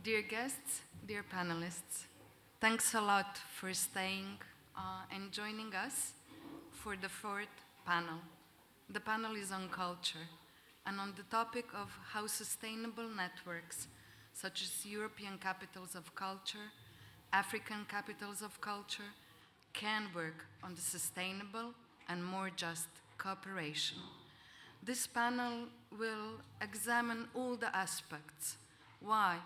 Dear guests, dear panelists, thanks a lot for staying and joining us for the fourth panel. The panel is on culture and on the topic of how sustainable networks such as European capitals of culture, African capitals of culture, can work on the sustainable and more just cooperation. This panel will examine all the aspects. Why?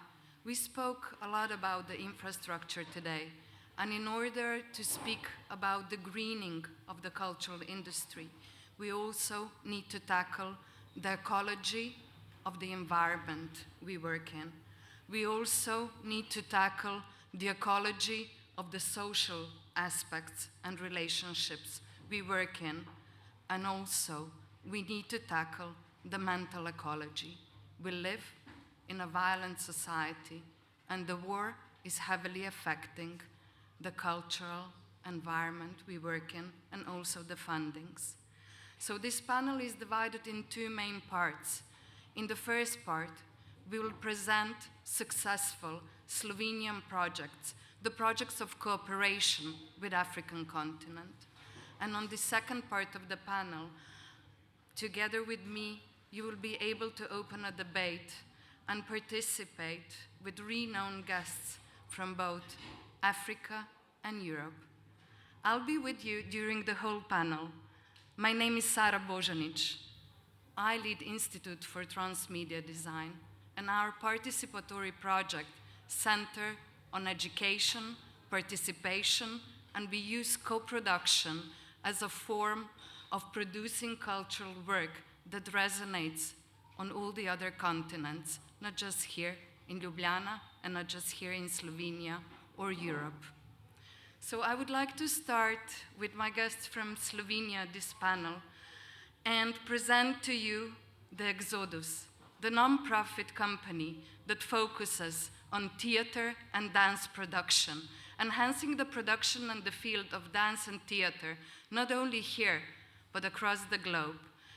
We spoke a lot about the infrastructure today, and in order to speak about the greening of the cultural industry, we also need to tackle the ecology of the environment we work in. We also need to tackle the ecology of the social aspects and relationships we work in, and also we need to tackle the mental ecology. We live in a violent society, and the war is heavily affecting the cultural environment we work in and also the fundings. So this panel is divided in two main parts. In the first part, we will present successful Slovenian projects, the projects of cooperation with African continent. And on the second part of the panel, together with me, you will be able to open a debate and participate with renowned guests from both Africa and Europe. I'll be with you during the whole panel. My name is Sara Božanić. I lead Institute for Transmedia Design, and our participatory project center on education, participation, and we use co-production as a form of producing cultural work that resonates on all the other continents, not just here in Ljubljana and not just here in Slovenia or Europe. So I would like to start with my guests from Slovenia, this panel, and present to you the Exodus, the non-profit company that focuses on theater and dance production, enhancing the production and the field of dance and theater, not only here, but across the globe.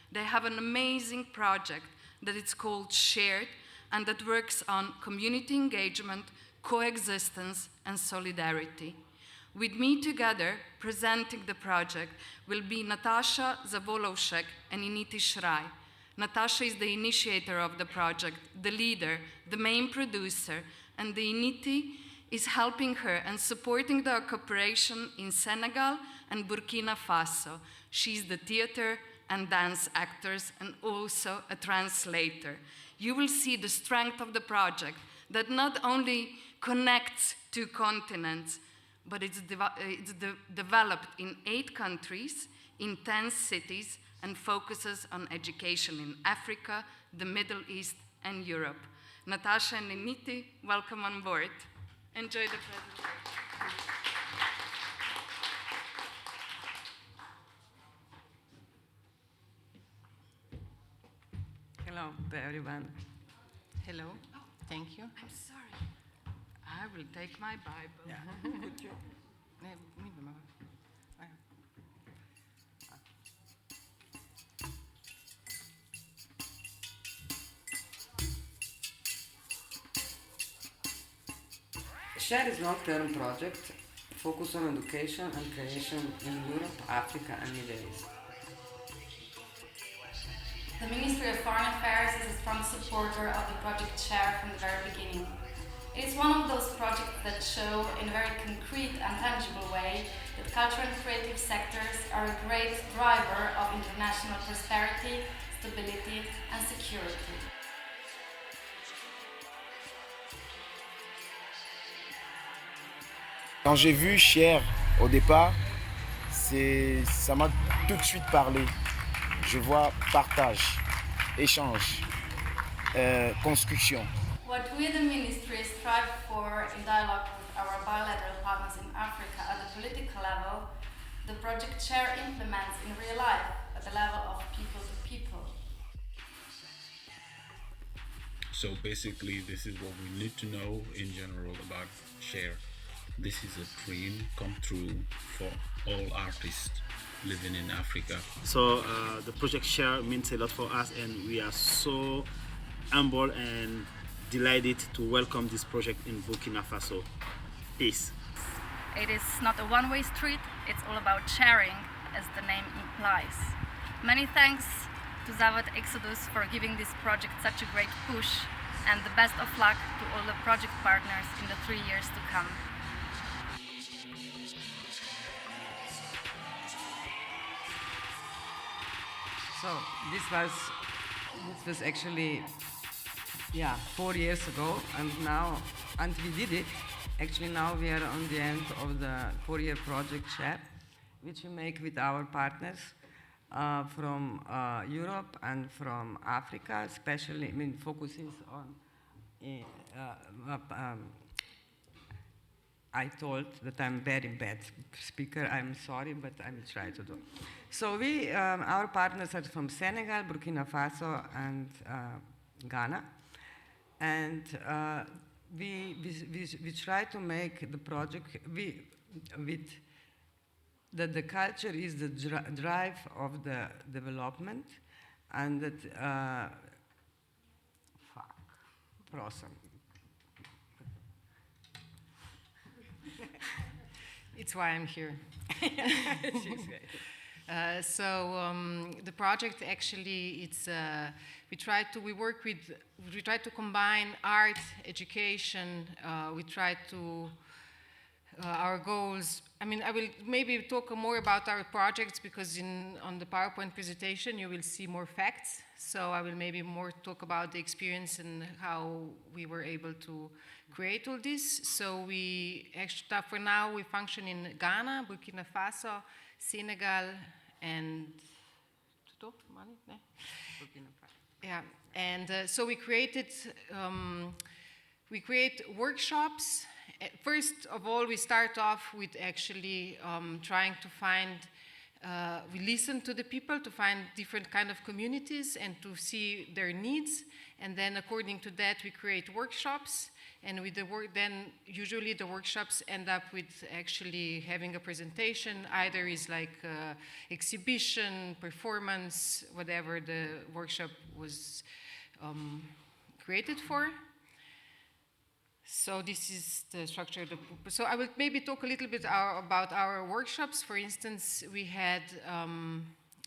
They have an amazing project that is called Shared, and that works on community engagement, coexistence, and solidarity. With me together, presenting the project, will be Nataša Zavolovšek and Inti Šraj. Nataša is the initiator of the project, the leader, the main producer, and the Inti is helping her and supporting the cooperation in Senegal and Burkina Faso. She's the theater and dance actors and also a translator. You will see the strength of the project that not only connects two continents, but it's developed in 8 countries, in 10 cities, and focuses on education in Africa, the Middle East, and Europe. Nataša and Inti, welcome on board. Enjoy the presentation. Hello to everyone. Hello. Oh, thank you. I'm sorry. I will take my Bible. Yeah. Could you? Share is a long-term project focused on education and creation in Europe, Africa, and Middle East. The Ministry of Foreign Affairs is a strong supporter of the project Share from the very beginning. It is one of those projects that show in a very concrete and tangible way that cultural and creative sectors are a great driver of international prosperity, stability, and security. Quand j'ai vu Cher au départ, ça m'a tout de suite parlé. Je vois partage, échange, construction. What we, the ministry, strive for in dialogue with our bilateral partners in Africa at the political level, the project Share implements in real life at the level of people to people. So basically, this is what we need to know in general about Share. This is a dream come true for all artists living in Africa. So the project Share means a lot for us, and we are so humble and delighted to welcome this project in Burkina Faso. Peace. It is not a one-way street, it's all about sharing, as the name implies. Many thanks to Zavod Exodos for giving this project such a great push, and the best of luck to all the project partners in the 3 years to come. So this was actually 4 years ago, and we did it. Actually now we are on the end of the 4-year project share, which we make with our partners from Europe and from Africa, especially, focuses on I told that I'm very bad speaker, I'm sorry, but I will try to do. So our partners are from Senegal, Burkina Faso, and Ghana. And we try to make the project with that the culture is the drive of the development, and that It's why I'm here. The project actually, we try to combine art, education. We try to our goals. I will maybe talk more about our projects, because on the PowerPoint presentation you will see more facts. So I will maybe more talk about the experience and how we were able to create all this. So we actually, for now, we function in Ghana, Burkina Faso, Senegal, and so we create workshops. First of all, we start off with actually trying to find. We listen to the people to find different kind of communities and to see their needs, and then according to that we create workshops. And with the then usually the workshops end up with actually having a presentation. Either is like exhibition, performance, whatever the workshop was created for. So this is the structure. So I will maybe talk a little bit about our workshops. For instance, we had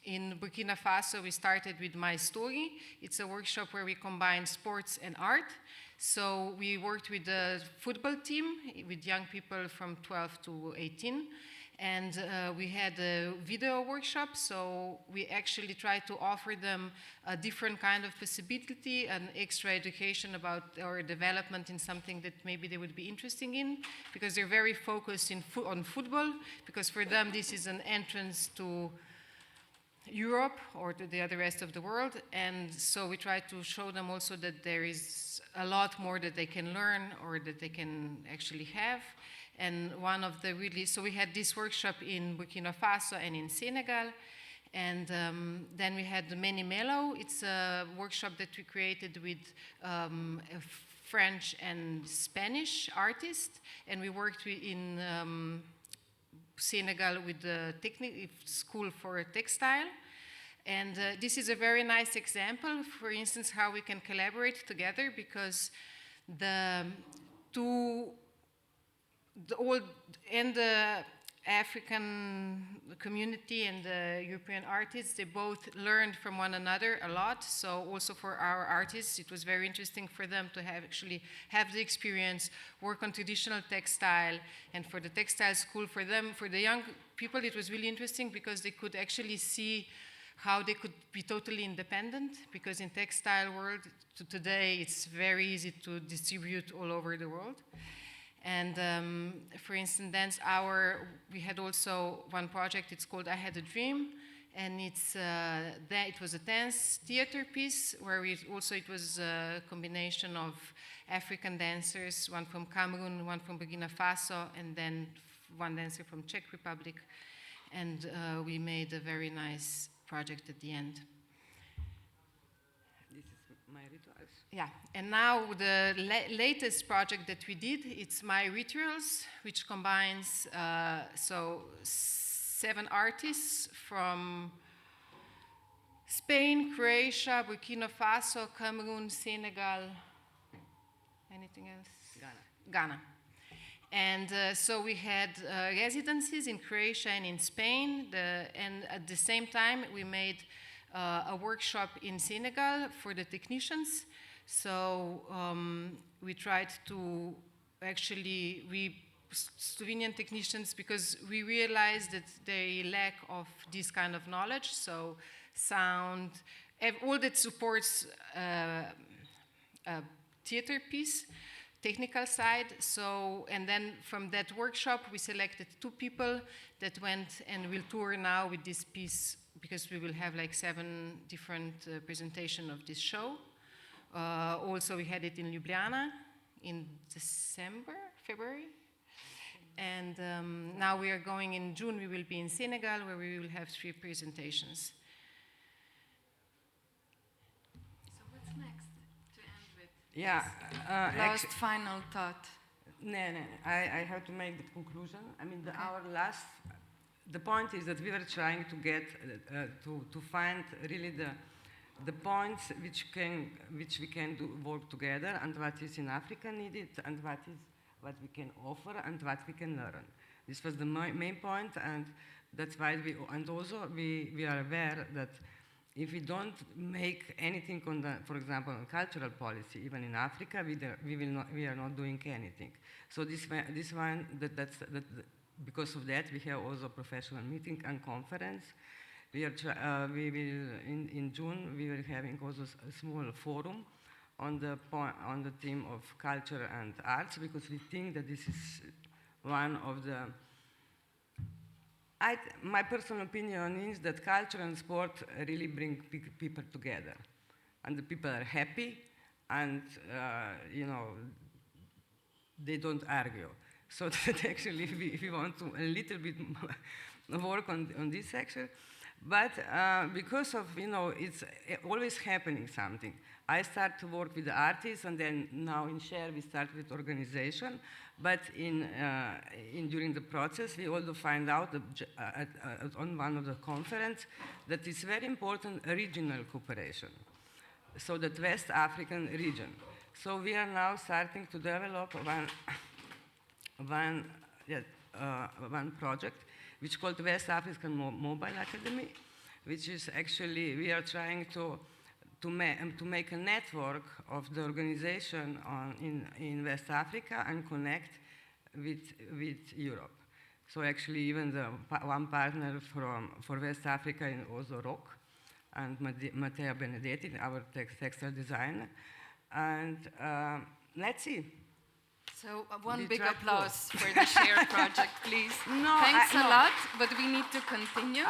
in Burkina Faso, we started with My Story. It's a workshop where we combine sports and art. So we worked with the football team, with young people from 12 to 18. And we had a video workshop, so we actually tried to offer them a different kind of possibility and extra education about our development in something that maybe they would be interested in, because they're very focused on football, because for them this is an entrance to Europe or to the other rest of the world. And so we try to show them also that there is a lot more that they can learn or that they can actually have. And one of the so we had this workshop in Burkina Faso and in Senegal. And then we had the Meni Melo. It's a workshop that we created with a French and Spanish artist. And we worked in Senegal with the school for textile. And this is a very nice example, for instance, how we can collaborate together, because the African community and the European artists, they both learned from one another a lot. So also for our artists, it was very interesting for them to have the experience, work on traditional textile. And for the textile school, for the young people, it was really interesting because they could actually see how they could be totally independent, because in textile world today, it's very easy to distribute all over the world. And for instance, we had also one project, it's called I Had a Dream, and it was a dance theater piece where it was a combination of African dancers, one from Cameroon, one from Burkina Faso, and then one dancer from Czech Republic. And we made a very nice project at the end. My rituals. Yeah, and now the latest project that we did, it's My Rituals, which combines 7 artists from Spain, Croatia, Burkina Faso, Cameroon, Senegal, anything else? Ghana. Ghana. And so we had residencies in Croatia and in Spain, and at the same time we made a workshop in Senegal for the technicians. So we tried to actually, Slovenian technicians, because we realized that they lack of this kind of knowledge, so sound, all that supports a theater piece, technical side. So, and then from that workshop, we selected 2 people that went and will tour now with this piece, because we will have like 7 different presentations of this show. Also, we had it in Ljubljana in February. And now we are going in June, we will be in Senegal, where we will have 3 presentations. So what's next to end with? Yeah. Last final thought. No, I have to make the conclusion. I mean, the point is that we were trying to get, to find really the points which we can work together, and what is in Africa needed, and what we can offer, and what we can learn. This was the main point, and that's why we are aware that if we don't make anything on for example, on cultural policy, even in Africa, we are not doing anything. So because of that, we have also professional meeting and conference. We will in June we will having also a small forum on the theme of culture and arts, because we think that this is one of the. My personal opinion is that culture and sport really bring people together, and the people are happy, and they don't argue. So that actually we want to a little bit work on this section. But because of, it's always happening something. I start to work with the artists, and then now in Share we start with organization. But during the process, we also find out on one of the conference that it's very important regional cooperation. So that West African region. So we are now starting to develop one project, which is called West African Mobile Academy, which is actually, we are trying to make a network of the organization in West Africa and connect with Europe. So actually, even one partner for West Africa is also Rock, and Matteo Benedetti, our textile designer. And let's see. So one big applause for the Share project, please. Thanks a lot, but we need to continue.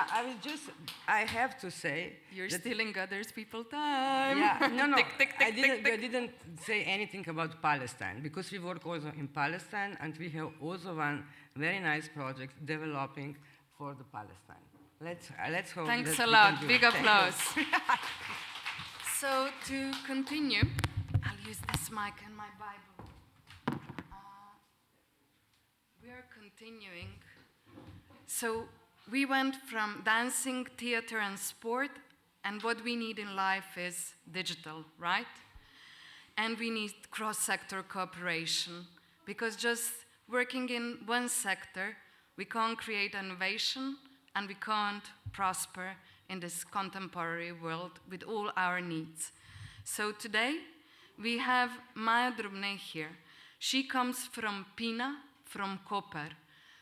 I have to say... You're stealing others people's time. Yeah, no, I didn't say anything about Palestine, because we work also in Palestine, and we have also one very nice project developing for the Palestine. Let's hope. Thanks a lot. Big applause. So to continue, I'll use this mic and my Bible. We are continuing. So we went from dancing, theater, and sport, and what we need in life is digital, right? And we need cross-sector cooperation, because just working in one sector, we can't create innovation, and we can't prosper in this contemporary world with all our needs. So today, we have Maja Drobne here. She comes from Pina, from Koper.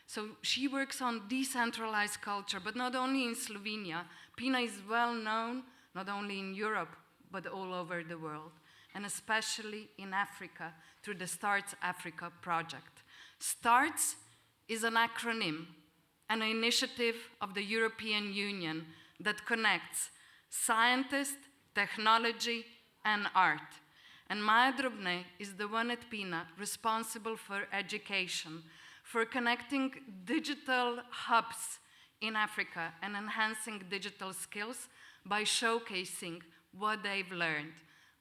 So she works on decentralized culture, but not only in Slovenia. Pina is well known, not only in Europe, but all over the world, and especially in Africa, through the Starts Africa project. Starts is an acronym, an initiative of the European Union that connects scientists, technology, and art. And Maja Drobne is the one at Pina responsible for education, for connecting digital hubs in Africa and enhancing digital skills by showcasing what they've learned.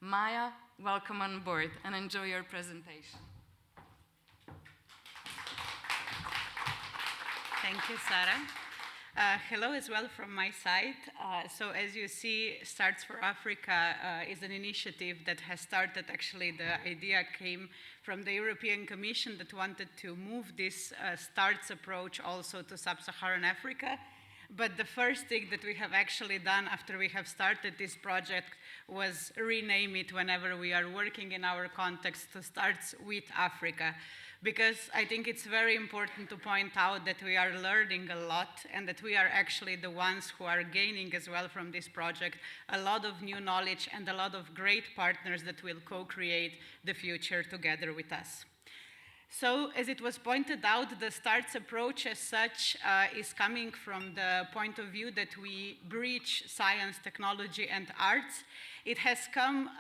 Maja, welcome on board and enjoy your presentation. Thank you, Sara. Hello as well from my side. So as you see, Starts for Africa is an initiative that has started, actually the idea came from the European Commission that wanted to move this Starts approach also to sub-Saharan Africa. But the first thing that we have actually done after we have started this project was rename it whenever we are working in our context to Starts with Africa. Because I think it's very important to point out that we are learning a lot and that we are actually the ones who are gaining as well from this project a lot of new knowledge and a lot of great partners that will co-create the future together with us. So, as it was pointed out, the Starts approach as such is coming from the point of view that we bridge science, technology, and arts. It has come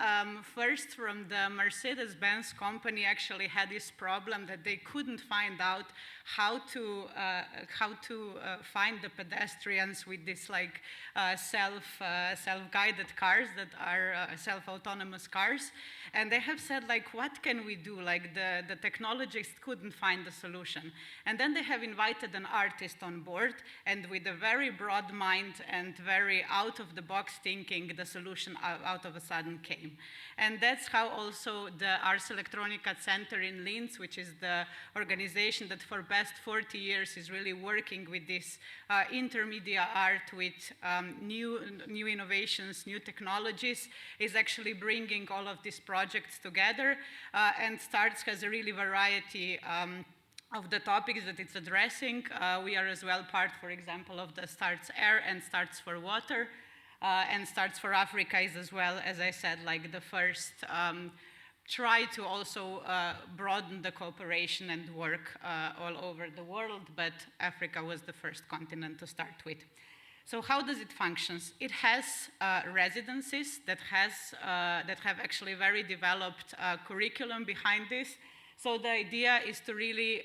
first from the Mercedes-Benz company actually had this problem that they couldn't find out how to find the pedestrians with this like self-guided cars that are self-autonomous cars. And they have said, like, what can we do? Like, the technologists couldn't find the solution. And then they have invited an artist on board, and with a very broad mind and very out-of-the-box thinking, the solution out of a sudden came. And that's how also the Ars Electronica Center in Linz, which is the organization that for past 40 years is really working with this intermedia art with new innovations, new technologies, is actually bringing all of these projects together. And Starts has a really variety of the topics that it's addressing. We are as well part, for example, of the Starts Air and Starts for Water. And Starts for Africa is as well, as I said, like the first try to also broaden the cooperation and work all over the world, but Africa was the first continent to start with. So how does it function? It has residencies that have actually very developed curriculum behind this. So the idea is to really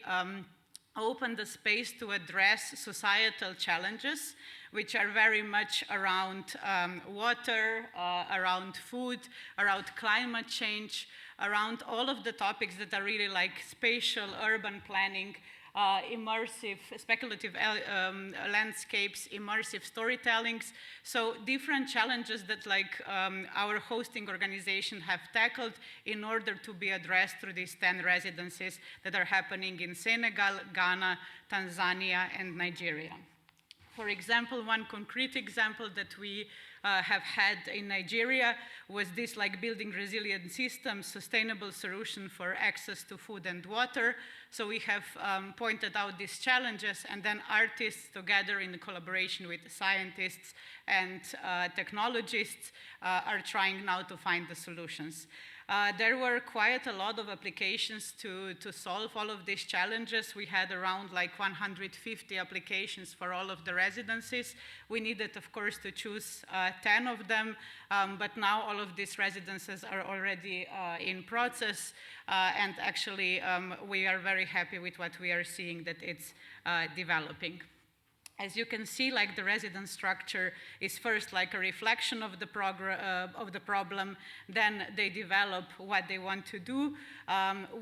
open the space to address societal challenges, which are very much around water, around food, around climate change, around all of the topics that are really like spatial urban planning, immersive, speculative landscapes, immersive storytellings. So different challenges that like our hosting organization have tackled in order to be addressed through these 10 residencies that are happening in Senegal, Ghana, Tanzania, and Nigeria. For example, one concrete example that we have had in Nigeria was this like building resilient systems, sustainable solution for access to food and water. So we have pointed out these challenges, and then artists together in collaboration with scientists and technologists are trying now to find the solutions. There were quite a lot of applications to solve all of these challenges. We had around like 150 applications for all of the residencies. We needed, of course, to choose 10 of them, but now all of these residencies are already in process, and actually we are very happy with what we are seeing that it's developing. As you can see, like the residence structure is first like a reflection of the problem, then they develop what they want to do.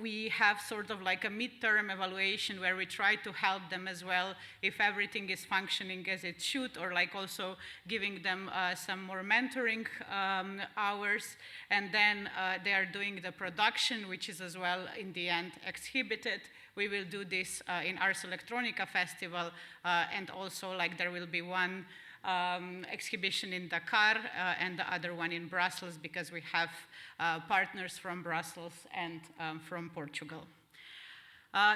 We have sort of like a midterm evaluation where we try to help them as well if everything is functioning as it should, or like also giving them some more mentoring hours. And then they are doing the production, which is as well in the end exhibited. We will do this in Ars Electronica Festival, and also like there will be one exhibition in Dakar and the other one in Brussels, because we have partners from Brussels and from Portugal.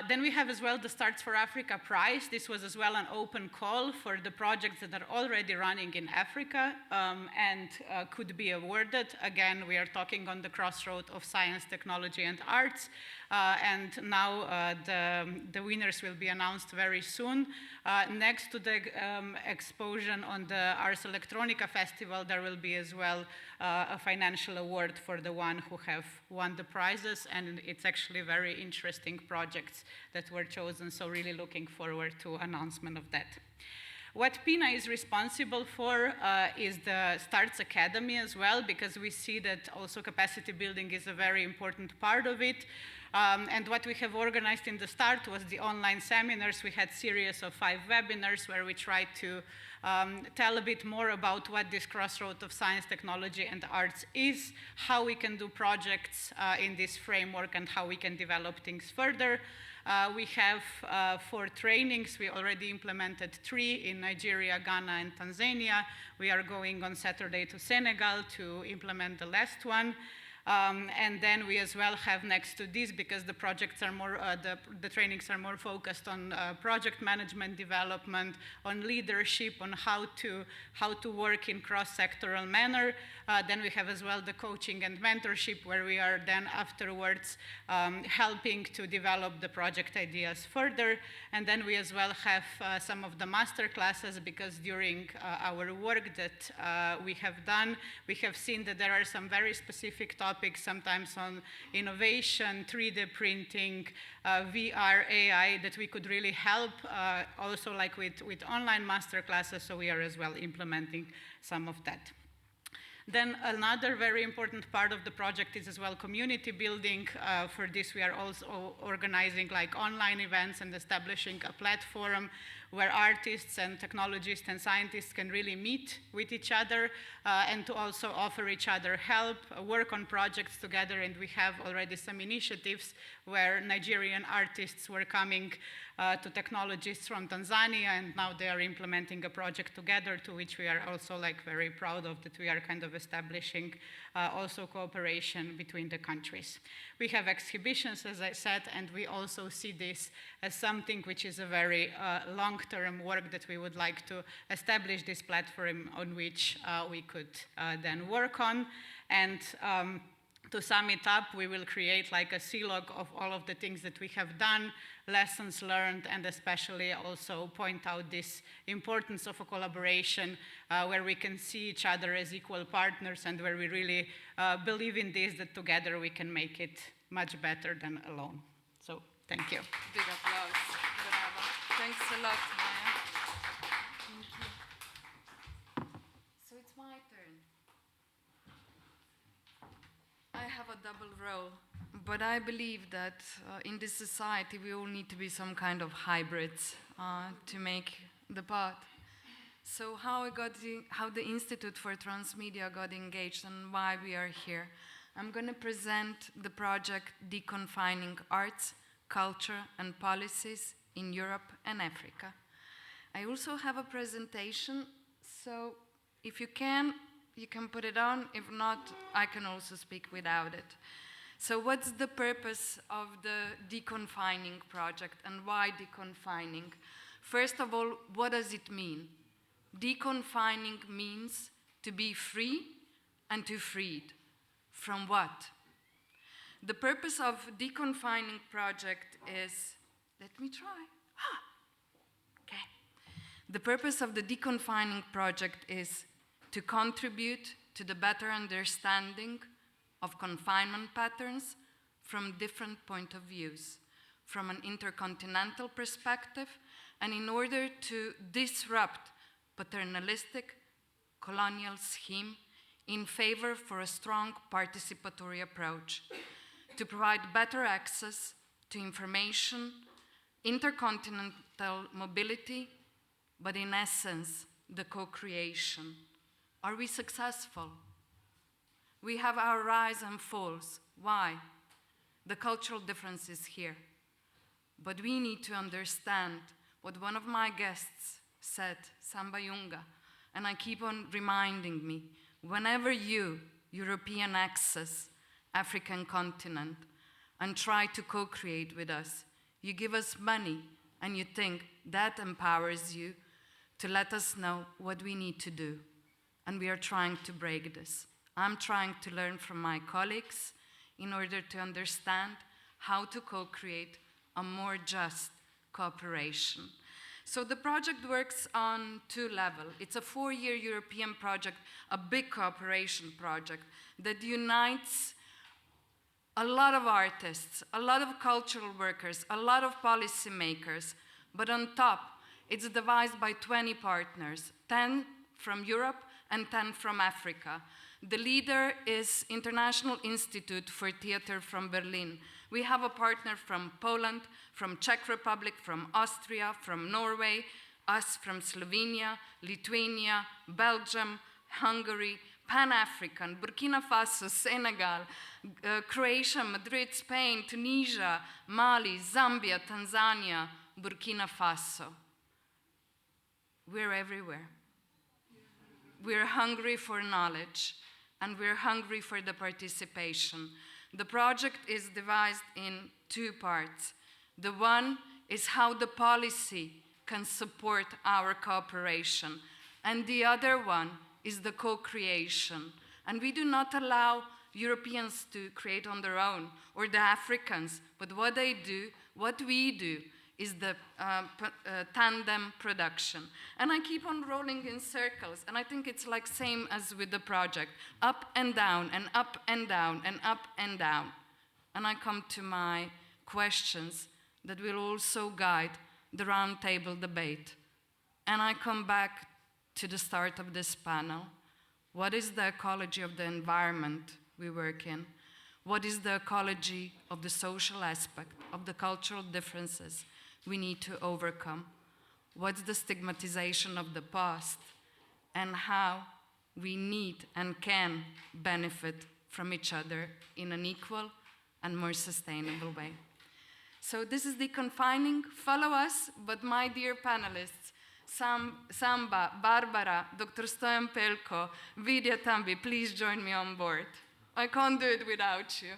Then we have as well the Starts for Africa Prize. This was as well an open call for the projects that are already running in Africa and could be awarded. Again, we are talking on the crossroad of science, technology, and arts. And now the winners will be announced very soon. Next to the exposition on the Ars Electronica Festival, there will be as well a financial award for the one who have won the prizes, and it's actually very interesting projects that were chosen, so really looking forward to announcement of that. What Pina is responsible for is the Starts Academy as well, because we see that also capacity building is a very important part of it. And what we have organized in the start was the online seminars. We had a series of 5 webinars where we tried to tell a bit more about what this crossroad of science, technology, and arts is, how we can do projects in this framework, and how we can develop things further. We have 4 trainings. We already implemented 3 in Nigeria, Ghana, and Tanzania. We are going on Saturday to Senegal to implement the last one. And then we as well have next to this, because the projects are more, the trainings are more focused on project management development, on leadership, on how to work in cross-sectoral manner. Then we have as well the coaching and mentorship, where we are then afterwards helping to develop the project ideas further. And then we as well have some of the master classes, because during our work that we have done, we have seen that there are some very specific topics, sometimes on innovation, 3D printing, VR, AI, that we could really help, also like with online master classes, so we are as well implementing some of that. Then another very important part of the project is as well community building. For this, we are also organizing like online events and establishing a platform where artists and technologists and scientists can really meet with each other and to also offer each other help, work on projects together. And we have already some initiatives where Nigerian artists were coming to technologists from Tanzania, and now they are implementing a project together, to which we are also like very proud of, that we are kind of establishing also cooperation between the countries. We have exhibitions, as I said, and we also see this as something which is a very long-term work, that we would like to establish this platform on which we could then work on. And to sum it up, we will create like a C-log of all of the things that we have done, lessons learned, and especially also point out this importance of a collaboration where we can see each other as equal partners, and where we really believe in this, that together we can make it much better than alone. So thank you. Big applause. Bravo. Thanks a lot, Maya. Thank you. So it's my turn. I have a double role, but I believe that in this society we all need to be some kind of hybrids to make the part. So how the Institute for Transmedia got engaged and why we are here. I'm going to present the project Deconfining Arts, Culture and Policies in Europe and Africa. I also have a presentation, so if you can put it on. If not, I can also speak without it. So what's the purpose of the Deconfining project, and why deconfining? First of all, what does it mean? Deconfining means to be free and to freed. From what? The purpose of Deconfining project is, let me try. Okay. The purpose of the Deconfining project is to contribute to the better understanding of confinement patterns from different point of views, from an intercontinental perspective, and in order to disrupt paternalistic colonial scheme in favor for a strong participatory approach, to provide better access to information, intercontinental mobility, but in essence, the co-creation. Are we successful? We have our rise and falls. Why? The cultural difference is here. But we need to understand what one of my guests said, Samba Yonga, and I keep on reminding me, whenever you, European, access African continent and try to co-create with us, you give us money and you think that empowers you to let us know what we need to do. And we are trying to break this. I'm trying to learn from my colleagues in order to understand how to co-create a more just cooperation. So the project works on 2 levels. It's a 4-year European project, a big cooperation project that unites a lot of artists, a lot of cultural workers, a lot of policymakers, but on top, It's devised by 20 partners, 10 from Europe and 10 from Africa. The leader is International Institute for Theater from Berlin. We have a partner from Poland, from Czech Republic, from Austria, from Norway, us from Slovenia, Lithuania, Belgium, Hungary, Pan-African, Burkina Faso, Senegal, Croatia, Madrid, Spain, Tunisia, Mali, Zambia, Tanzania, Burkina Faso. We're everywhere. We're hungry for knowledge, and we're hungry for the participation. The project is devised in 2 parts. The one is how the policy can support our cooperation, and the other one is the co-creation. And we do not allow Europeans to create on their own, or the Africans, but what we do, is the tandem production. And I keep on rolling in circles, and I think it's like same as with the project, up and down, and up and down, and up and down. And I come to my questions that will also guide the roundtable debate. And I come back to the start of this panel. What is the ecology of the environment we work in? What is the ecology of the social aspect, of the cultural differences we need to overcome? What's the stigmatization of the past? And how we need and can benefit from each other in an equal and more sustainable way. So this is Deconfining. Follow us, but my dear panelists, Samba, Barbara, Dr. Stojan, Pelko, Vydia, Tamby, please join me on board. I can't do it without you.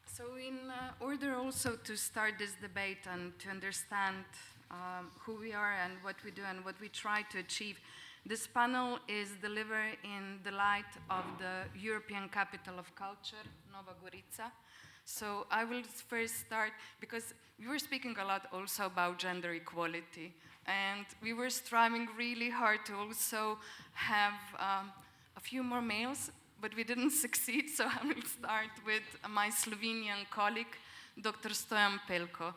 So in order also to start this debate and to understand who we are and what we do and what we try to achieve, this panel is delivered in the light of the European Capital of Culture, Nova Gorica. So I will first start, because we were speaking a lot also about gender equality, and we were striving really hard to also have a few more males, but we didn't succeed, so I will start with my Slovenian colleague, Dr. Stojan Pelko.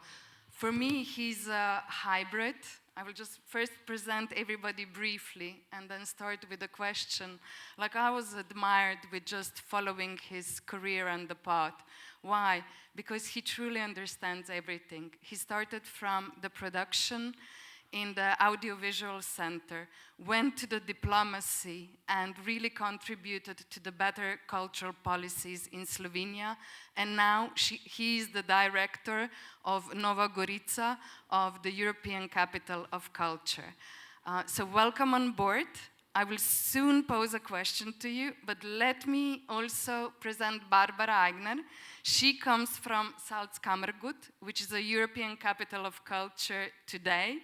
For me, he's a hybrid. I will just first present everybody briefly and then start with a question. Like, I was admired with just following his career and the path. Why? Because he truly understands everything. He started from the production in the audiovisual center, went to the diplomacy and really contributed to the better cultural policies in Slovenia. And now he is the director of Nova Gorica, of the European Capital of Culture. So welcome on board. I will soon pose a question to you, but let me also present Barbara Eigner. She comes from Salzkammergut, which is a European Capital of Culture today.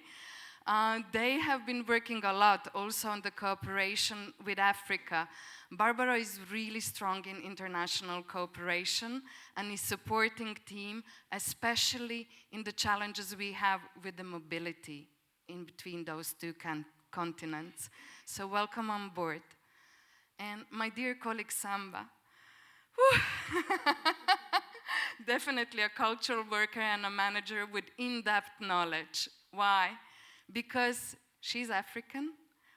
They have been working a lot also on the cooperation with Africa. Barbara is really strong in international cooperation and is supporting team, especially in the challenges we have with the mobility in between those two continents. So welcome on board. And my dear colleague Samba, definitely a cultural worker and a manager with in-depth knowledge. Why? Because she's African,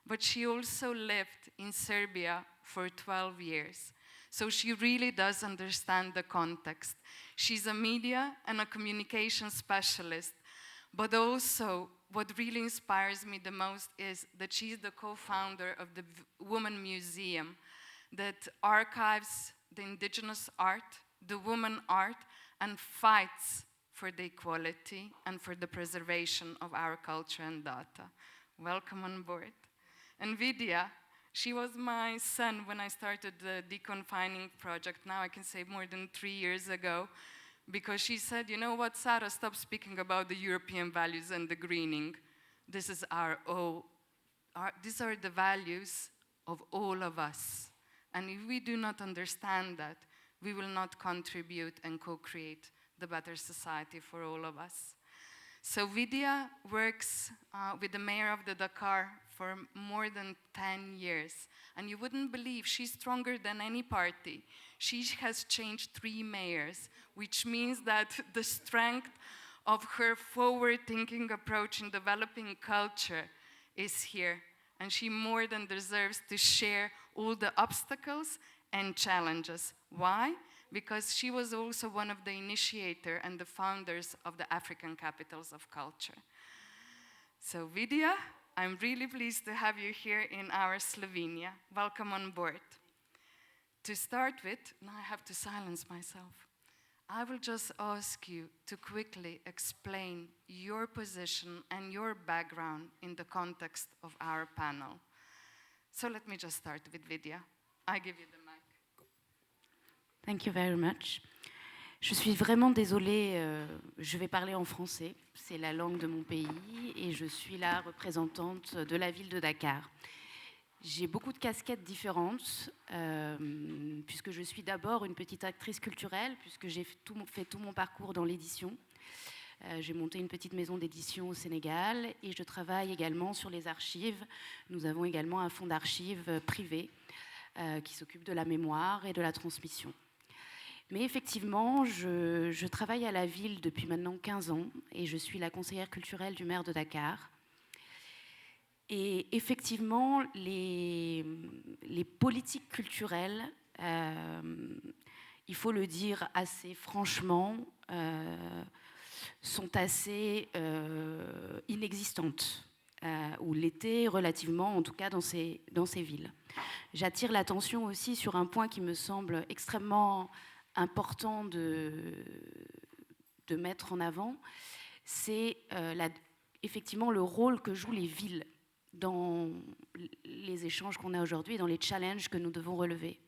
but she also lived in Serbia for 12 years. So she really does understand the context. She's a media and a communication specialist, but also what really inspires me the most is that she's the co-founder of the Women Museum that archives the indigenous art, the woman art, and fights for the equality and for the preservation of our culture and data. Welcome on board. And Vydia, she was my son when I started the Deconfining project, now I can say more than 3 years ago, because she said, you know what, Sara, stop speaking about the European values and the greening. This is these are the values of all of us. And if we do not understand that, we will not contribute and co-create the better society for all of us. So Vydia works with the mayor of the Dakar for more than 10 years. And you wouldn't believe she's stronger than any party. She has changed 3 mayors, which means that the strength of her forward-thinking approach in developing culture is here. And she more than deserves to share all the obstacles and challenges. Why? Because she was also one of the initiators and the founders of the African Capitals of Culture. So Vydia, I'm really pleased to have you here in our Slovenia. Welcome on board. To start with, now I have to silence myself. I will just ask you to quickly explain your position and your background in the context of our panel. So let me just start with Vydia. I give you the mic. Thank you very much. Je suis vraiment désolée, je vais parler en français, c'est la langue de mon pays et je suis la représentante de la ville de Dakar. J'ai beaucoup de casquettes différentes, puisque je suis d'abord une petite actrice culturelle, puisque j'ai fait tout mon parcours dans l'édition. J'ai monté une petite maison d'édition au Sénégal et je travaille également sur les archives. Nous avons également un fonds d'archives privé qui s'occupe de la mémoire et de la transmission. Mais effectivement, je travaille à la ville depuis maintenant 15 ans et je suis la conseillère culturelle du maire de Dakar. Et effectivement, les politiques culturelles, il faut le dire assez franchement, sont assez inexistantes, ou l'étaient relativement, en tout cas dans ces villes. J'attire l'attention aussi sur un point qui me semble extrêmement important de mettre en avant, c'est effectivement le rôle que jouent les villes dans les échanges qu'on a aujourd'hui, dans les challenges que nous devons relever.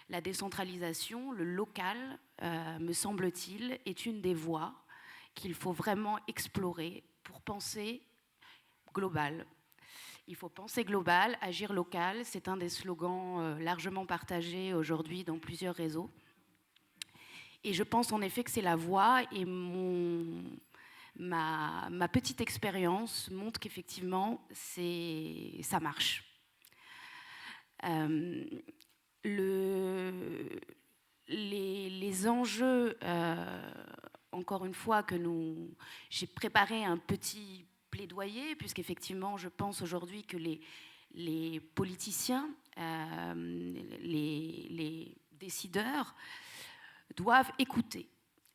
La décentralisation, le local, me semble-t-il, est une des voies qu'il faut vraiment explorer pour penser global. Il faut penser global, agir local, c'est un des slogans largement partagés aujourd'hui dans plusieurs réseaux. Et je pense en effet que c'est la voie et ma petite expérience montre qu'effectivement, ça marche. Les enjeux, encore une fois, j'ai préparé un petit plaidoyer, puisqu'effectivement, je pense aujourd'hui que les politiciens, les décideurs, doivent écouter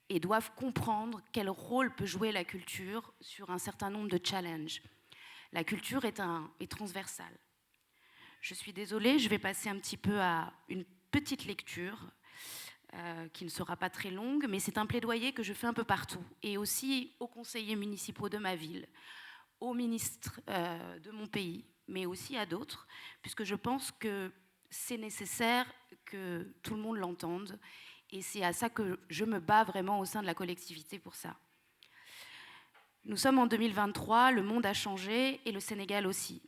et doivent comprendre quel rôle peut jouer la culture sur un certain nombre de challenges. La culture est transversale. Je suis désolée, je vais passer un petit peu à une petite lecture qui ne sera pas très longue, mais c'est un plaidoyer que je fais un peu partout, et aussi aux conseillers municipaux de ma ville, aux ministres de mon pays, mais aussi à d'autres, puisque je pense que c'est nécessaire que tout le monde l'entende. Et c'est à ça que je me bats vraiment au sein de la collectivité pour ça. Nous sommes en 2023, le monde a changé et le Sénégal aussi.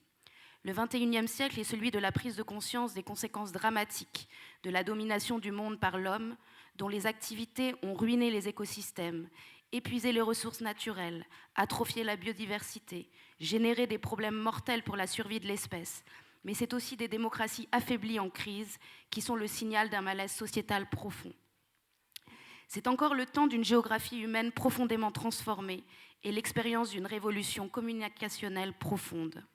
Le 21e siècle est celui de la prise de conscience des conséquences dramatiques de la domination du monde par l'homme, dont les activités ont ruiné les écosystèmes, épuisé les ressources naturelles, atrophié la biodiversité, généré des problèmes mortels pour la survie de l'espèce. Mais c'est aussi des démocraties affaiblies en crise qui sont le signal d'un malaise sociétal profond. C'est encore le temps d'une géographie humaine profondément transformée et l'expérience d'une révolution communicationnelle profonde.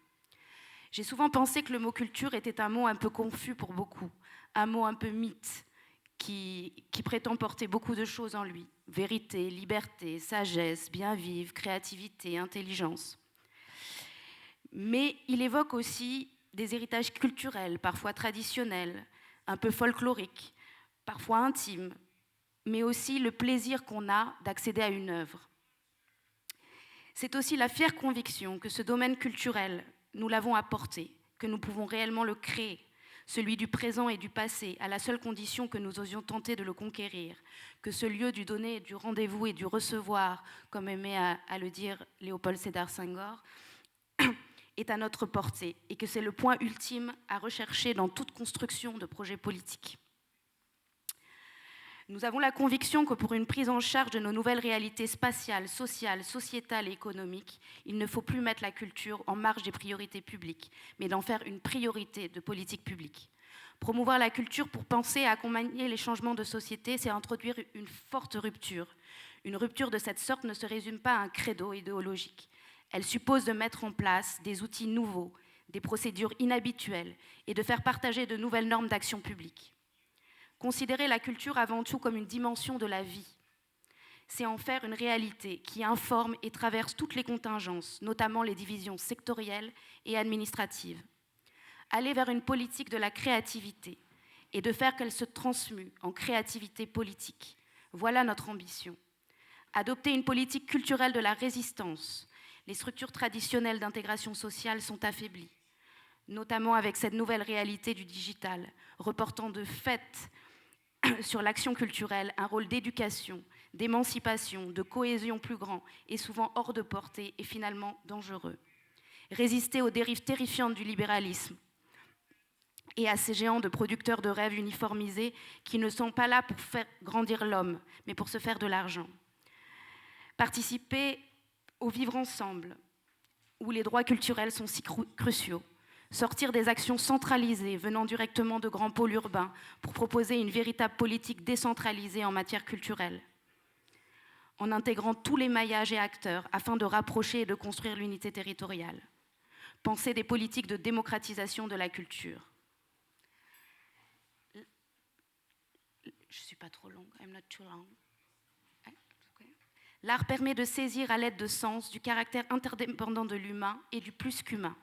J'ai souvent pensé que le mot culture était un mot un peu confus pour beaucoup, un mot un peu mythe qui prétend porter beaucoup de choses en lui. Vérité, liberté, sagesse, bien vivre, créativité, intelligence. Mais il évoque aussi des héritages culturels, parfois traditionnels, un peu folkloriques, parfois intimes, mais aussi le plaisir qu'on a d'accéder à une œuvre. C'est aussi la fière conviction que ce domaine culturel, nous l'avons apporté, que nous pouvons réellement le créer, celui du présent et du passé, à la seule condition que nous osions tenter de le conquérir, que ce lieu du donner, du rendez-vous et du recevoir, comme aimait à le dire Léopold Sédar Senghor, est à notre portée et que c'est le point ultime à rechercher dans toute construction de projets politiques. Nous avons la conviction que pour une prise en charge de nos nouvelles réalités spatiales, sociales, sociétales et économiques, il ne faut plus mettre la culture en marge des priorités publiques, mais d'en faire une priorité de politique publique. Promouvoir la culture pour penser et accompagner les changements de société, c'est introduire une forte rupture. Une rupture de cette sorte ne se résume pas à un credo idéologique. Elle suppose de mettre en place des outils nouveaux, des procédures inhabituelles et de faire partager de nouvelles normes d'action publique. Considérer la culture avant tout comme une dimension de la vie, c'est en faire une réalité qui informe et traverse toutes les contingences, notamment les divisions sectorielles et administratives. Aller vers une politique de la créativité et de faire qu'elle se transmue en créativité politique. Voilà notre ambition. Adopter une politique culturelle de la résistance. Les structures traditionnelles d'intégration sociale sont affaiblies, notamment avec cette nouvelle réalité du digital, reportant de fait sur l'action culturelle un rôle d'éducation, d'émancipation, de cohésion plus grand et souvent hors de portée et finalement dangereux. Résister aux dérives terrifiantes du libéralisme et à ces géants de producteurs de rêves uniformisés qui ne sont pas là pour faire grandir l'homme, mais pour se faire de l'argent. Participer au vivre ensemble, où les droits culturels sont si cruciaux. Sortir des actions centralisées venant directement de grands pôles urbains pour proposer une véritable politique décentralisée en matière culturelle, en intégrant tous les maillages et acteurs afin de rapprocher et de construire l'unité territoriale. Penser des politiques de démocratisation de la culture. Je ne suis pas trop longue, I'm not too long. L'art permet de saisir à l'aide de sens du caractère interdépendant de l'humain et du plus qu'humain,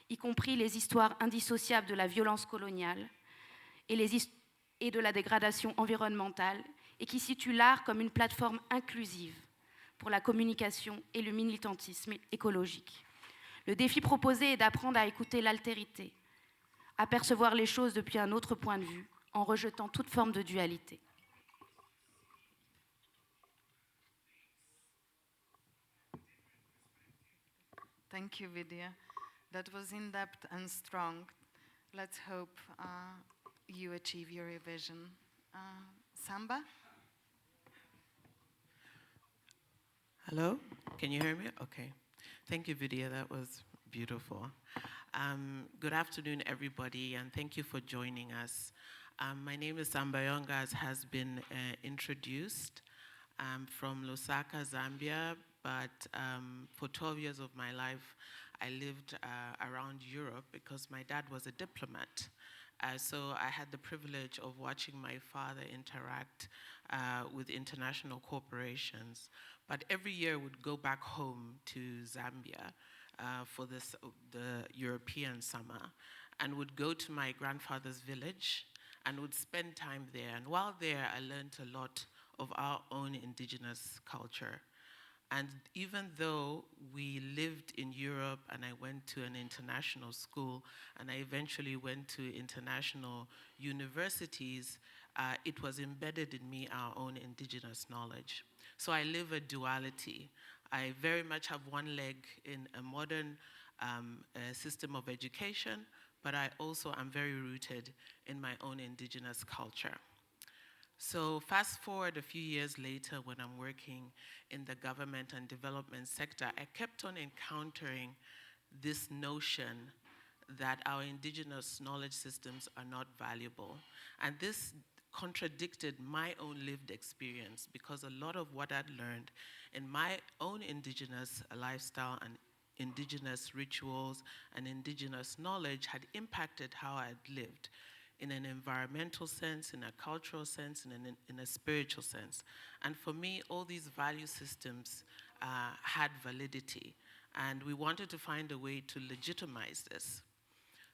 y compris les histoires indissociables de la violence coloniale et de la dégradation environnementale, et qui situe l'art comme une plateforme inclusive pour la communication et le militantisme écologique. Le défi proposé est d'apprendre à écouter l'altérité, à percevoir les choses depuis un autre point de vue, en rejetant toute forme de dualité. Thank you, Vydia. That was in-depth and strong. Let's hope you achieve your vision. Samba? Hello, can you hear me? Okay. Thank you, Vydia, that was beautiful. Good afternoon, everybody, and thank you for joining us. My name is Samba Yonga, as has been introduced. I'm from Lusaka, Zambia, but for 12 years of my life, I lived around Europe because my dad was a diplomat. So I had the privilege of watching my father interact with international corporations. But every year would go back home to Zambia for the European summer, and would go to my grandfather's village and would spend time there. And while there, I learned a lot of our own indigenous culture. And even though we lived in Europe and I went to an international school and I eventually went to international universities, it was embedded in me, our own indigenous knowledge. So I live a duality. I very much have one leg in a modern system of education, but I also am very rooted in my own indigenous culture. So fast forward a few years later, when I'm working in the government and development sector, I kept on encountering this notion that our indigenous knowledge systems are not valuable. And this contradicted my own lived experience, because a lot of what I'd learned in my own indigenous lifestyle and indigenous rituals and indigenous knowledge had impacted how I'd lived, in an environmental sense, in a cultural sense, and in a spiritual sense. And for me, all these value systems had validity, and we wanted to find a way to legitimize this.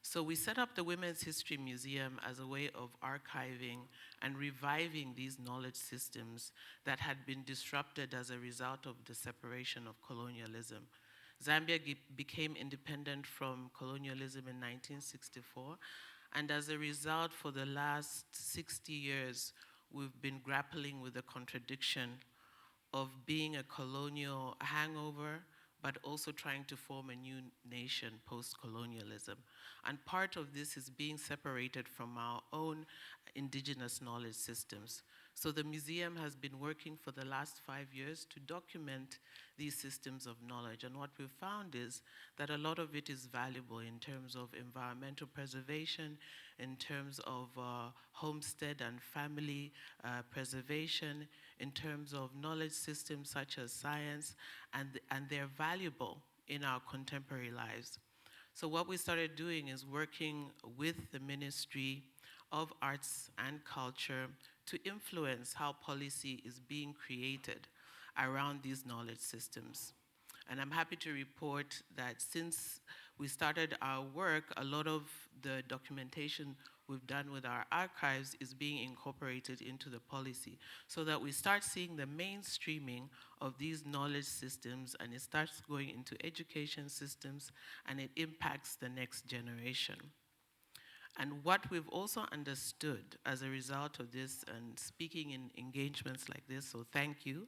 So we set up the Women's History Museum as a way of archiving and reviving these knowledge systems that had been disrupted as a result of the separation of colonialism. Zambia became independent from colonialism in 1964, and as a result, for the last 60 years, we've been grappling with the contradiction of being a colonial hangover, but also trying to form a new nation post-colonialism. And part of this is being separated from our own indigenous knowledge systems. So the museum has been working for the last 5 years to document these systems of knowledge. And what we've found is that a lot of it is valuable in terms of environmental preservation, in terms of homestead and family preservation, in terms of knowledge systems such as science, and they're valuable in our contemporary lives. So what we started doing is working with the Ministry of Arts and Culture to influence how policy is being created around these knowledge systems. And I'm happy to report that since we started our work, a lot of the documentation we've done with our archives is being incorporated into the policy, so that we start seeing the mainstreaming of these knowledge systems, and it starts going into education systems, and it impacts the next generation. And what we've also understood as a result of this, and speaking in engagements like this, so thank you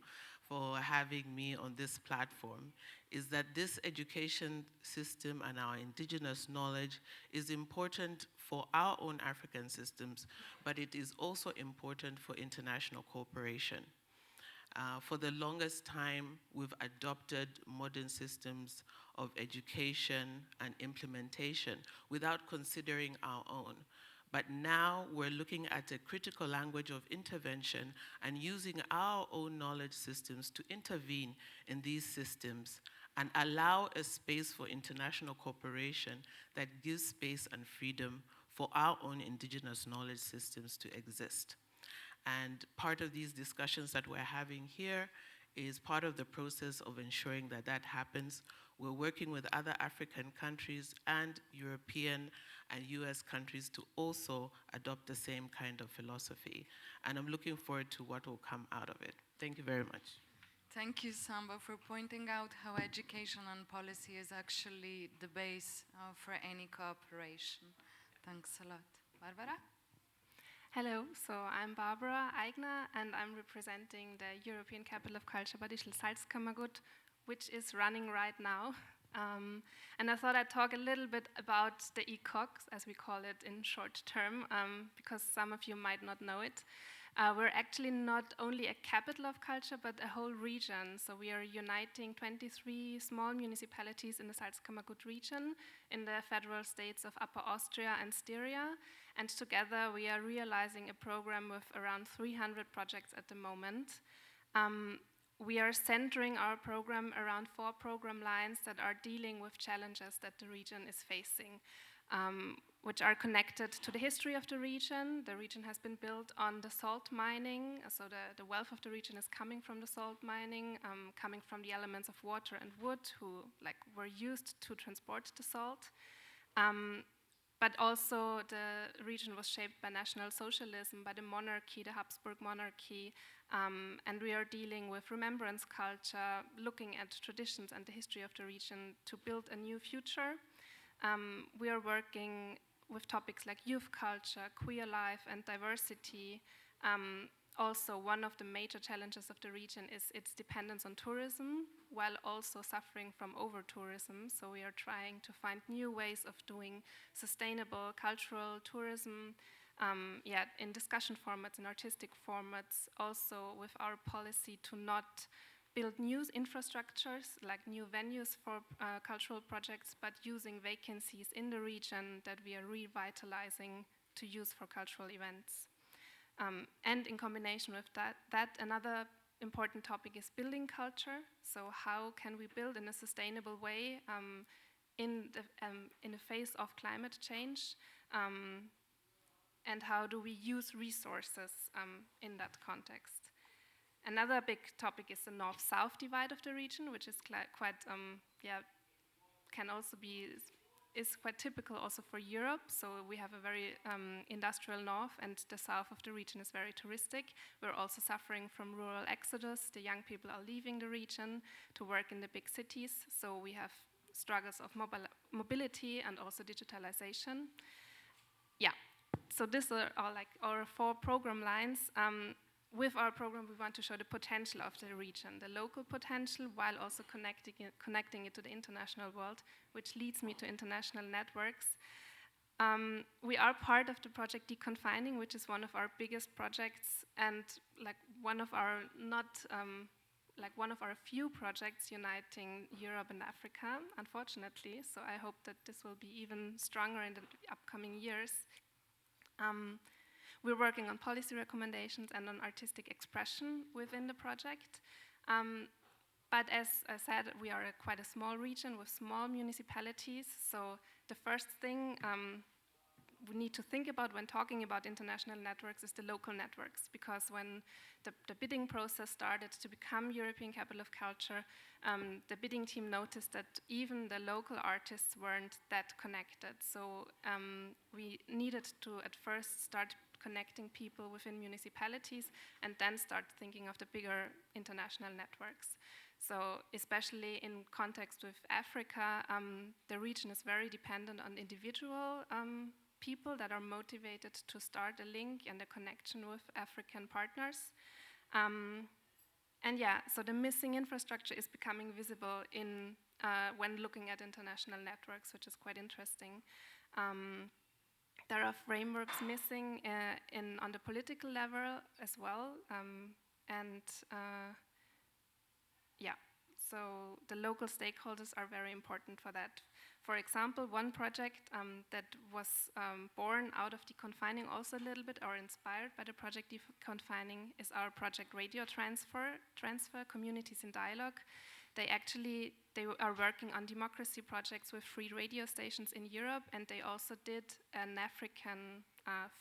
for having me on this platform, is that this education system and our indigenous knowledge is important for our own African systems, but it is also important for international cooperation. For the longest time, we've adopted modern systems of education and implementation without considering our own. But now we're looking at a critical language of intervention and using our own knowledge systems to intervene in these systems and allow a space for international cooperation that gives space and freedom for our own indigenous knowledge systems to exist. And part of these discussions that we're having here is part of the process of ensuring that that happens. We're working with other African countries and European and US countries to also adopt the same kind of philosophy. And I'm looking forward to what will come out of it. Thank you very much. Thank you, Samba, for pointing out how education and policy is actually the base for any cooperation. Thanks a lot. Barbara? Hello, so I'm Barbara Eigner, and I'm representing the European Capital of Culture Bad Ischl Salzkammergut, which is running right now. And I thought I'd talk a little bit about the ECOC, as we call it in short term, because some of you might not know it. We're actually not only a capital of culture, but a whole region. So we are uniting 23 small municipalities in the Salzkammergut region in the federal states of Upper Austria and Styria. And together we are realizing a program with around 300 projects at the moment. We are centering our program around 4 program lines that are dealing with challenges that the region is facing, which are connected to the history of the region. The region has been built on the salt mining, so the wealth of the region is coming from the salt mining, coming from the elements of water and wood were used to transport the salt. But also the region was shaped by National Socialism, by the monarchy, the Habsburg monarchy, and we are dealing with remembrance culture, looking at traditions and the history of the region to build a new future. We are working with topics like youth culture, queer life, and diversity. Also, one of the major challenges of the region is its dependence on tourism, while also suffering from over-tourism. So we are trying to find new ways of doing sustainable cultural tourism, in discussion formats and artistic formats, also with our policy to not build new infrastructures, like new venues for cultural projects, but using vacancies in the region that we are revitalizing to use for cultural events. And in combination with that, another important topic is building culture. So how can we build in a sustainable way in a phase of climate change? And how do we use resources in that context? Another big topic is the north-south divide of the region, which is is quite typical also for Europe. So we have a very industrial north, and the south of the region is very touristic. We're also suffering from rural exodus. The young people are leaving the region to work in the big cities. So we have struggles of mobility and also digitalization. So these are our 4 program lines. With our program, we want to show the potential of the region, the local potential, while also connecting it to the international world, which leads me to international networks. We are part of the project Deconfining, which is one of our biggest projects and like one of our one of our few projects uniting Europe and Africa, unfortunately. So I hope that this will be even stronger in the upcoming years. We're working on policy recommendations and on artistic expression within the project. But as I said, we are quite a small region with small municipalities. So the first thing we need to think about when talking about international networks is the local networks, because when the bidding process started to become European Capital of Culture, the bidding team noticed that even the local artists weren't that connected. So we needed to at first start connecting people within municipalities and then start thinking of the bigger international networks. So especially in context with Africa, the region is very dependent on individual people that are motivated to start a link and a connection with African partners. And yeah, so the missing infrastructure is becoming visible in when looking at international networks, which is quite interesting. There are frameworks missing on the political level as well. Yeah, so the local stakeholders are very important for that. For example, one project that was born out of Deconfining also a little bit, or inspired by the project Deconfining, is our project Radio Transfer, Communities in Dialogue. They are working on democracy projects with free radio stations in Europe, and they also did an African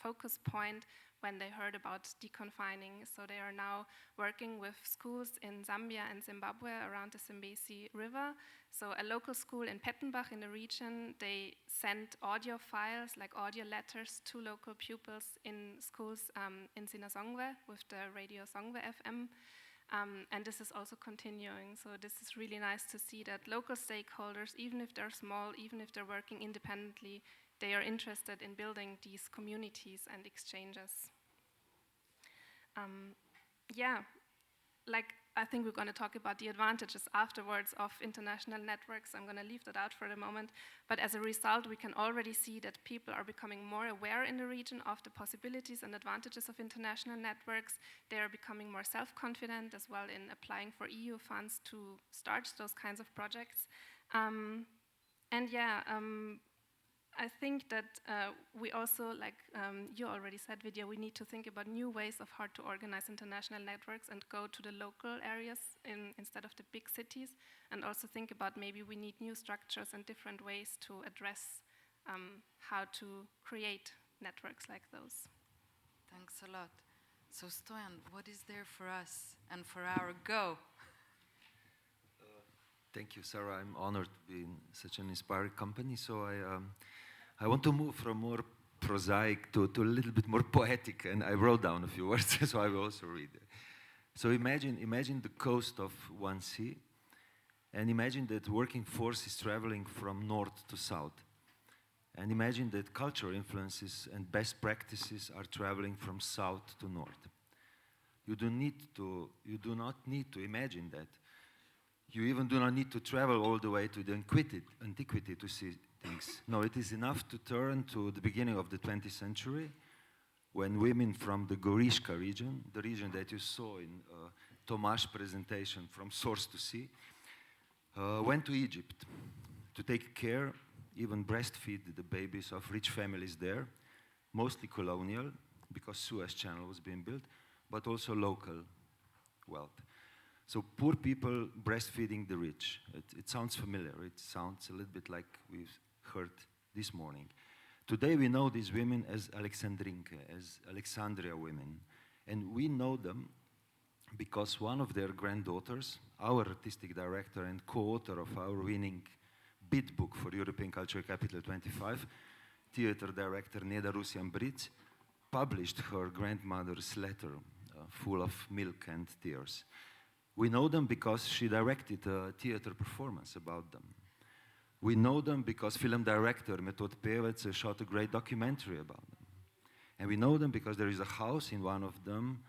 focus point when they heard about deconfining. So they are now working with schools in Zambia and Zimbabwe around the Zambezi River. So a local school in Pettenbach in the region, they sent audio files, like audio letters, to local pupils in schools in Sinazongwe with the radio Songwe FM. And this is also continuing. So this is really nice to see that local stakeholders, even if they're small, even if they're working independently, they are interested in building these communities and exchanges. I think we're going to talk about the advantages afterwards of international networks. I'm going to leave that out for the moment. But as a result, we can already see that people are becoming more aware in the region of the possibilities and advantages of international networks. They are becoming more self-confident as well in applying for EU funds to start those kinds of projects. I think that we also, like you already said, Vydia, we need to think about new ways of how to organize international networks and go to the local areas instead of the big cities, and also think about maybe we need new structures and different ways to address how to create networks like those. Thanks a lot. So Stojan, what is there for us and for our go? Thank you, Sara. I'm honored to be in such an inspiring company. So I want to move from more prosaic to a little bit more poetic, and I wrote down a few words, so I will also read it. So imagine the coast of one sea, and imagine that working force is traveling from north to south. And imagine that cultural influences and best practices are traveling from south to north. You do not need to imagine that. You even do not need to travel all the way to the antiquity to see things. No, it is enough to turn to the beginning of the 20th century, when women from the Gorica region, the region that you saw in Tomáš's presentation from Source to Sea, went to Egypt to take care, even breastfeed the babies of rich families there, mostly colonial, because Suez Channel was being built, but also local wealth. So poor people breastfeeding the rich. It sounds familiar. It sounds a little bit like we've heard this morning. Today we know these women as Alexandrinke, as Alexandria women. And we know them because one of their granddaughters, our artistic director and co-author of our winning bid book for European Cultural Capital 25, theater director Neda Rusian-Bric, published her grandmother's letter full of milk and tears. We know them because she directed a theater performance about them. We know them because film director Metod Pevec shot a great documentary about them. And we know them because there is a house in one of them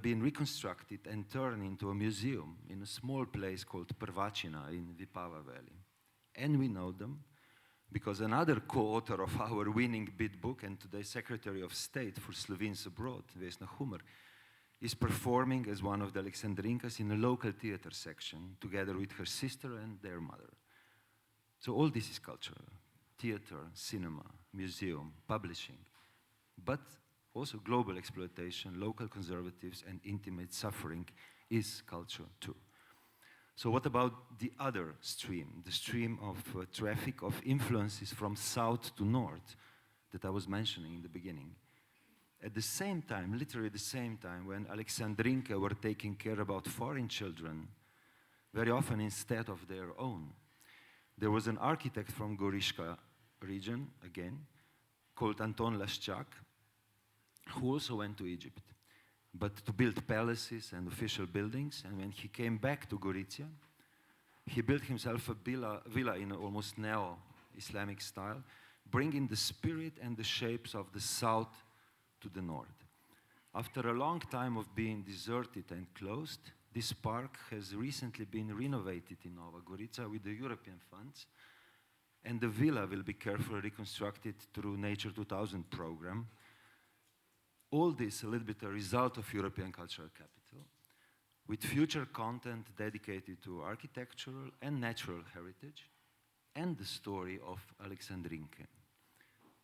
being reconstructed and turned into a museum in a small place called Prvačina in Vipava Valley. And we know them because another co-author of our winning bid book and today Secretary of State for Slovenes abroad, Vesna Hummer, is performing as one of the Aleksandrinkas in a local theater section together with her sister and their mother. So all this is culture: theater, cinema, museum, publishing, but also global exploitation, local conservatives, and intimate suffering is culture too. So what about the other stream, the stream of traffic of influences from south to north that I was mentioning in the beginning? At the same time, literally the same time, when Aleksandrinka were taking care about foreign children, very often instead of their own, there was an architect from Gorica region, again, called Anton Laschak, who also went to Egypt, but to build palaces and official buildings. And when he came back to Gorizia, he built himself a villa in almost neo-Islamic style, bringing the spirit and the shapes of the south to the north. After a long time of being deserted and closed, this park has recently been renovated in Nova Gorica with the European funds, and the villa will be carefully reconstructed through Nature 2000 program. All this a little bit a result of European Cultural Capital, with future content dedicated to architectural and natural heritage and the story of Aleksandrinka.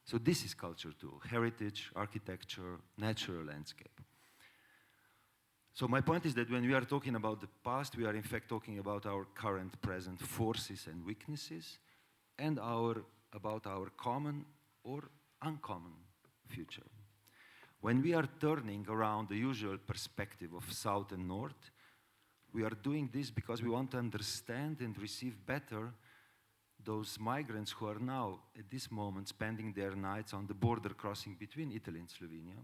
So this is culture too: heritage, architecture, natural landscape. So my point is that when we are talking about the past, we are in fact talking about our current, present forces and weaknesses, and about our common or uncommon future. When we are turning around the usual perspective of South and North, we are doing this because we want to understand and receive better those migrants who are now, at this moment, spending their nights on the border crossing between Italy and Slovenia,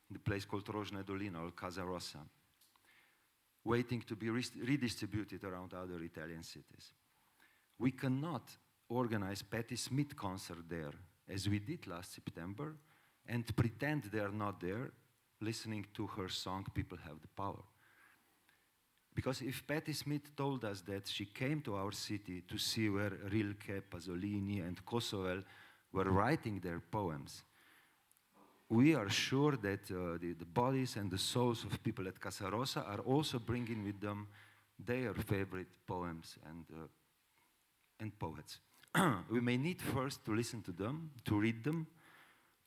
in the place called Rožna Dolina or Casa Rossa, waiting to be redistributed around other Italian cities. We cannot organize Patti Smith concert there, as we did last September, and pretend they are not there, listening to her song, People Have the Power. Because if Patti Smith told us that she came to our city to see where Rilke, Pasolini, and Kosovel were writing their poems, we are sure that the bodies and the souls of people at Casa Rossa are also bringing with them their favorite poems and poets. We may need first to listen to them, to read them,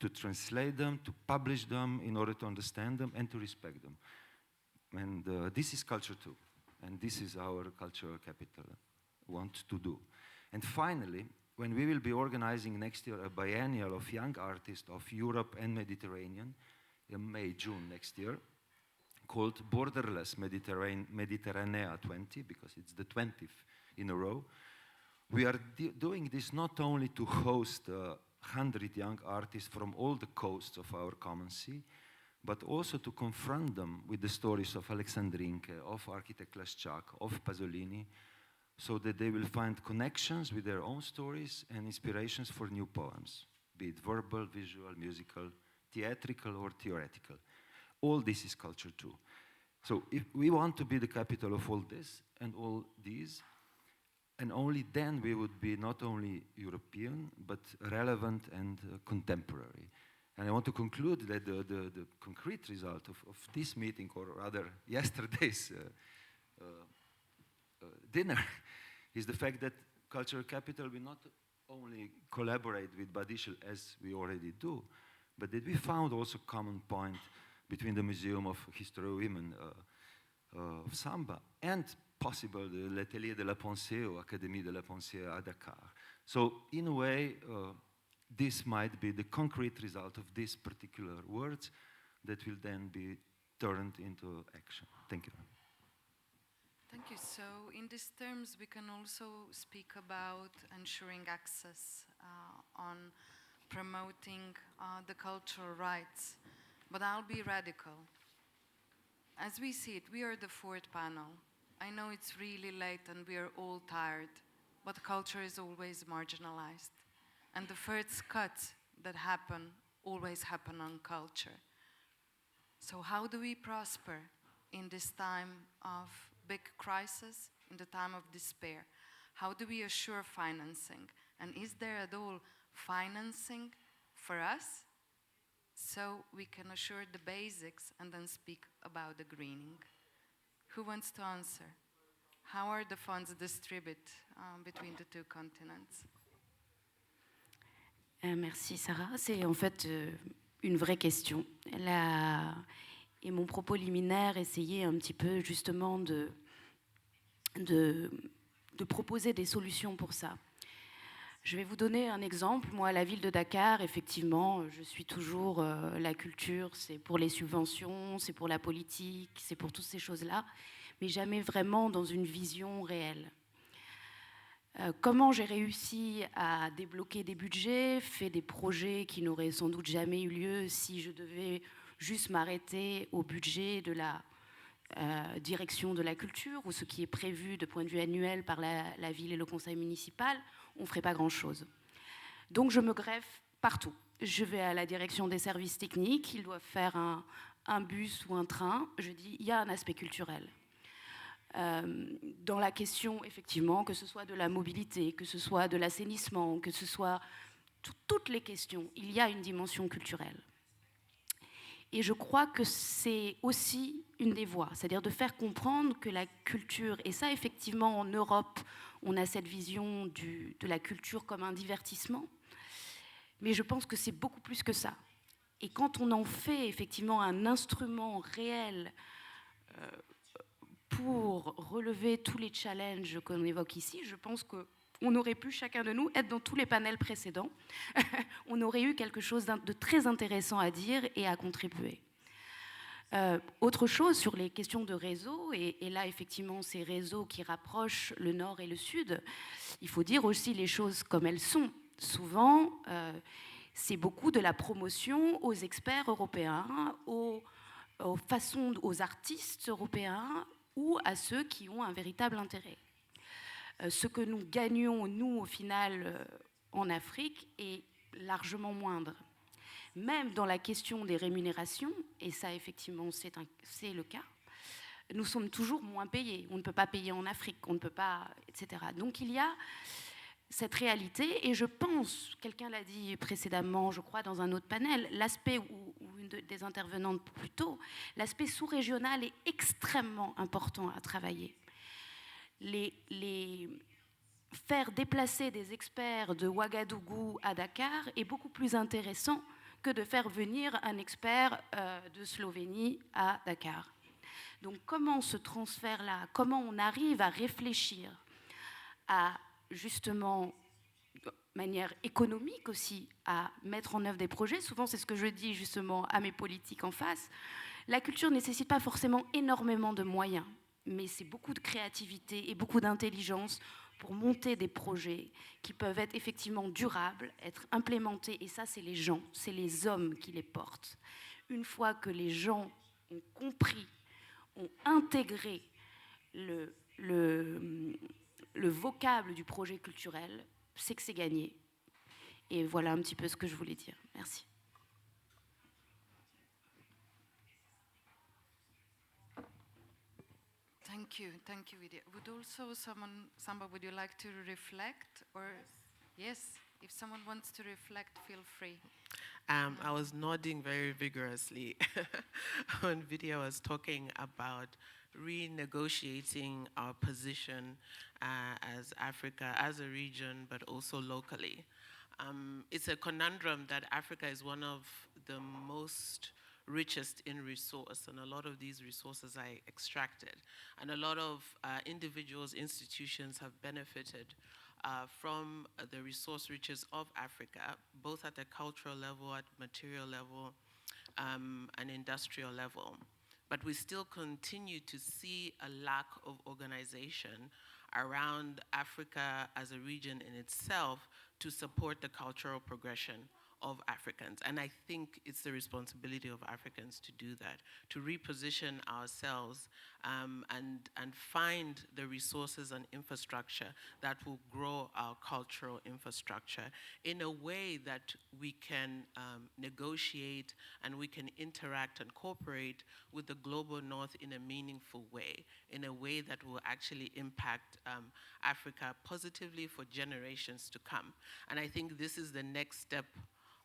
to translate them, to publish them in order to understand them and to respect them. And this is culture too. And this is our cultural capital want to do. And finally, when we will be organizing next year a biennial of young artists of Europe and Mediterranean in May, June next year, called Borderless Mediterranea 20, because it's the 20th in a row, we are doing this not only to host 100 young artists from all the coasts of our common sea, but also to confront them with the stories of Aleksandrinka, of architect Laschak, of Pasolini, so that they will find connections with their own stories and inspirations for new poems, be it verbal, visual, musical, theatrical, or theoretical. All this is culture too. So if we want to be the capital of all this and all these, and only then we would be not only European, but relevant and contemporary. And I want to conclude that the concrete result of this meeting, or rather yesterday's dinner, is the fact that cultural capital will not only collaborate with Bad Ischl as we already do, but that we found also common point between the Museum of History of Women of Samba and possible the L'Atelier de la Pensée or Académie de la Pensée à Dakar. So in a way, this might be the concrete result of these particular words that will then be turned into action. Thank you. Thank you. So in these terms, we can also speak about ensuring access on promoting the cultural rights. But I'll be radical. As we see it, we are the fourth panel. I know it's really late and we are all tired, but culture is always marginalized. And the first cuts that happen always happen on culture. So how do we prosper in this time of big crisis, in the time of despair? How do we assure financing? And is there at all financing for us so we can assure the basics and then speak about the greening? Who wants to answer? How are the funds distributed between the two continents? Merci Sarah. C'est en fait une vraie question. Et mon propos liminaire essayait un petit peu justement de proposer des solutions pour ça. Je vais vous donner un exemple. Moi, à la ville de Dakar, effectivement, je suis toujours la culture, c'est pour les subventions, c'est pour la politique, c'est pour toutes ces choses-là, mais jamais vraiment dans une vision réelle. Comment j'ai réussi à débloquer des budgets, fait des projets qui n'auraient sans doute jamais eu lieu si je devais juste m'arrêter au budget de la direction de la culture ou ce qui est prévu de point de vue annuel par la ville et le conseil municipal, on ne ferait pas grand-chose. Donc je me greffe partout. Je vais à la direction des services techniques, ils doivent faire un bus ou un train. Je dis, il y a un aspect culturel. Dans la question, effectivement, que ce soit de la mobilité, que ce soit de l'assainissement, que ce soit toutes les questions, il y a une dimension culturelle. Et je crois que c'est aussi une des voies, c'est-à-dire de faire comprendre que la culture, et ça effectivement en Europe, on a cette vision de la culture comme un divertissement, mais je pense que c'est beaucoup plus que ça. Et quand on en fait effectivement un instrument réel pour relever tous les challenges qu'on évoque ici, je pense qu'on aurait pu, chacun de nous, être dans tous les panels précédents. On aurait eu quelque chose de très intéressant à dire et à contribuer. Autre chose sur les questions de réseau, et là, effectivement, ces réseaux qui rapprochent le Nord et le Sud, il faut dire aussi les choses comme elles sont. Souvent, c'est beaucoup de la promotion aux experts européens, aux artistes européens, ou à ceux qui ont un véritable intérêt. Ce que nous gagnons, nous, au final, en Afrique, est largement moindre. Même dans la question des rémunérations, et ça, effectivement, c'est le cas, nous sommes toujours moins payés. On ne peut pas payer en Afrique, on ne peut pas, etc. Donc il y a cette réalité, et je pense, quelqu'un l'a dit précédemment, je crois, dans un autre panel, l'aspect, ou une des intervenantes plus tôt, l'aspect sous-régional est extrêmement important à travailler. Faire déplacer des experts de Ouagadougou à Dakar est beaucoup plus intéressant que de faire venir un expert de Slovénie à Dakar. Donc comment ce transfert-là, comment on arrive à réfléchir à justement, de manière économique aussi, à mettre en œuvre des projets. Souvent, c'est ce que je dis justement à mes politiques en face. La culture ne nécessite pas forcément énormément de moyens, mais c'est beaucoup de créativité et beaucoup d'intelligence pour monter des projets qui peuvent être effectivement durables, être implémentés. Et ça, c'est les gens, c'est les hommes qui les portent. Une fois que les gens ont compris, ont intégré le vocable du projet culturel, c'est que c'est gagné. Et voilà un petit peu ce que je voulais dire. Merci. Thank you, Vydia. Would also Samba, would you like to reflect? Or yes, if someone wants to reflect, feel free. I was nodding very vigorously when Vydia was talking about renegotiating our position as Africa, as a region, but also locally. It's a conundrum that Africa is one of the most richest in resource, and a lot of these resources are extracted. And a lot of individuals, institutions have benefited from the resource riches of Africa, both at the cultural level, at material level, and industrial level. But we still continue to see a lack of organization around Africa as a region in itself to support the cultural progression of Africans. And I think it's the responsibility of Africans to do that, to reposition ourselves and find the resources and infrastructure that will grow our cultural infrastructure in a way that we can negotiate and we can interact and cooperate with the global north in a meaningful way, in a way that will actually impact Africa positively for generations to come. And I think this is the next step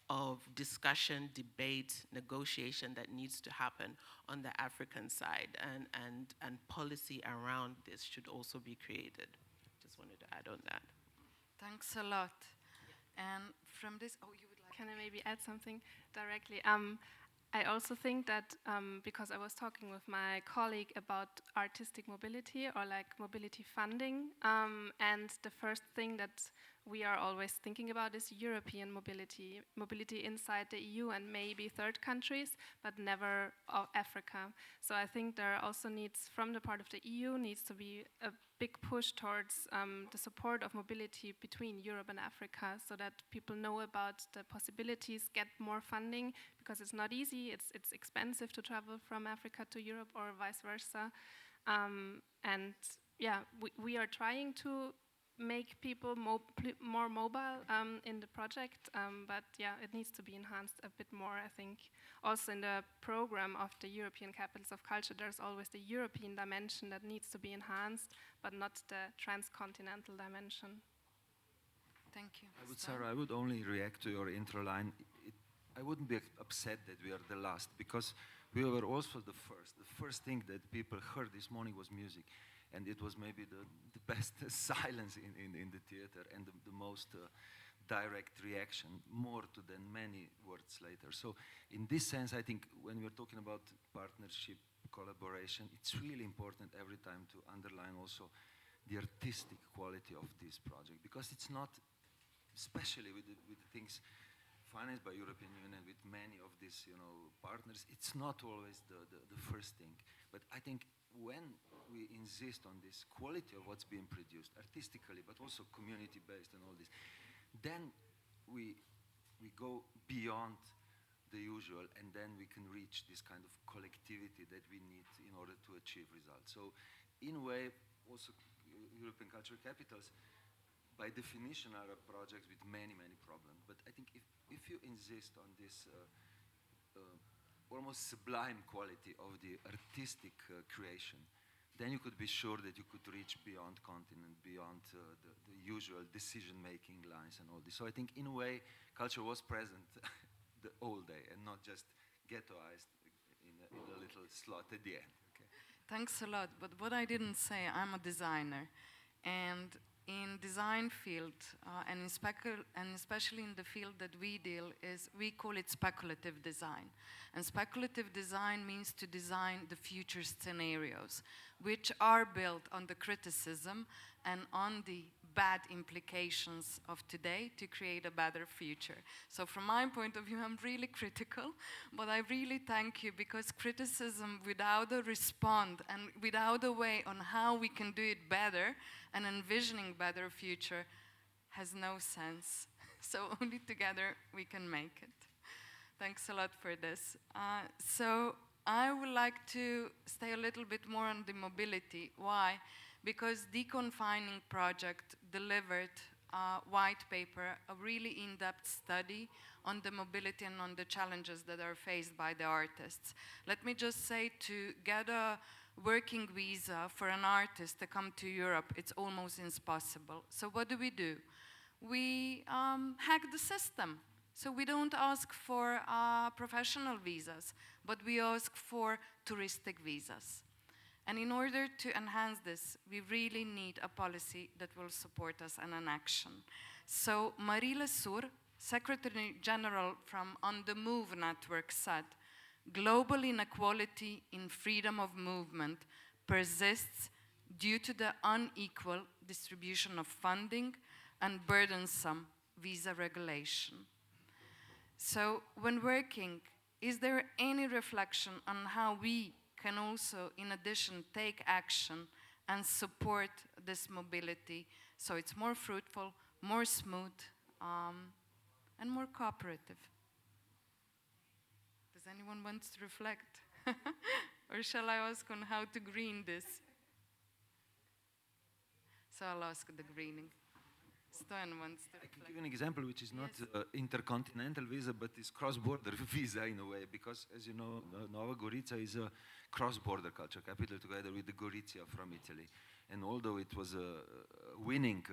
of discussion, debate, negotiation that needs to happen on the African side, and policy around this should also be created. Just wanted to add on that. Thanks a lot. And from this, oh, you would like... Can I maybe add something directly? I also think that because I was talking with my colleague about artistic mobility or like mobility funding, and the first thing that we are always thinking about is European mobility, mobility inside the EU and maybe third countries, but never of Africa. So I think there also needs, from the part of the EU, needs to be a big push towards the support of mobility between Europe and Africa, so that people know about the possibilities, get more funding, because it's not easy, it's expensive to travel from Africa to Europe or vice versa. And yeah, we are trying to make people more mobile in the project, but yeah, it needs to be enhanced a bit more, I think. Also in the program of the European Capitals of Culture, there's always the European dimension that needs to be enhanced, but not the transcontinental dimension. Thank you. Sarah, I would only react to your intro line. I wouldn't be upset that we are the last, because we were also the first. The first thing that people heard this morning was music. And it was maybe the best silence in the theater, and the most direct reaction, more to than many words later. So in this sense, I think when we're talking about partnership, collaboration, it's really important every time to underline also the artistic quality of this project, because it's not, especially with the things financed by European Union, with many of these partners, it's not always the first thing. But I think when we insist on this quality of what's being produced artistically, but also community-based and all this, then we go beyond the usual, and then we can reach this kind of collectivity that we need in order to achieve results. So in a way, also European cultural capitals, by definition, are projects with many, many problems. But I think if you insist on this almost sublime quality of the artistic creation, then you could be sure that you could reach beyond continent, beyond the usual decision-making lines and all this. So I think, in a way, culture was present the whole day and not just ghettoized in a little slot at the end. Okay. Thanks a lot. But what I didn't say, I'm a designer. And in design field, and especially in the field that we deal, we call it speculative design. And speculative design means to design the future scenarios, which are built on the criticism and on the bad implications of today to create a better future. So from my point of view, I'm really critical, but I really thank you, because criticism without a response and without a way on how we can do it better and envisioning better future has no sense. So only together we can make it. Thanks a lot for this. So I would like to stay a little bit more on the mobility. Why? Because Deconfining project delivered a white paper, a really in-depth study on the mobility and on the challenges that are faced by the artists. Let me just say, to get a working visa for an artist to come to Europe, it's almost impossible. So what do? We hack the system. So we don't ask for professional visas, but we ask for touristic visas. And in order to enhance this, we really need a policy that will support us and an action. So Marie Lesour, Secretary General from On the Move network, said, "Global inequality in freedom of movement persists due to the unequal distribution of funding and burdensome visa regulation." So when working, is there any reflection on how we can also, in addition, take action and support this mobility so it's more fruitful, more smooth, and more cooperative. Does anyone want to reflect? Or shall I ask on how to green this? So I'll ask the greening. Stojan wants to I can reflect. give you an example which is not Yes. intercontinental visa, but is cross-border visa in a way, because as you know, Nova Gorica is a cross-border culture capital together with the Gorizia from Italy. And although it was a winning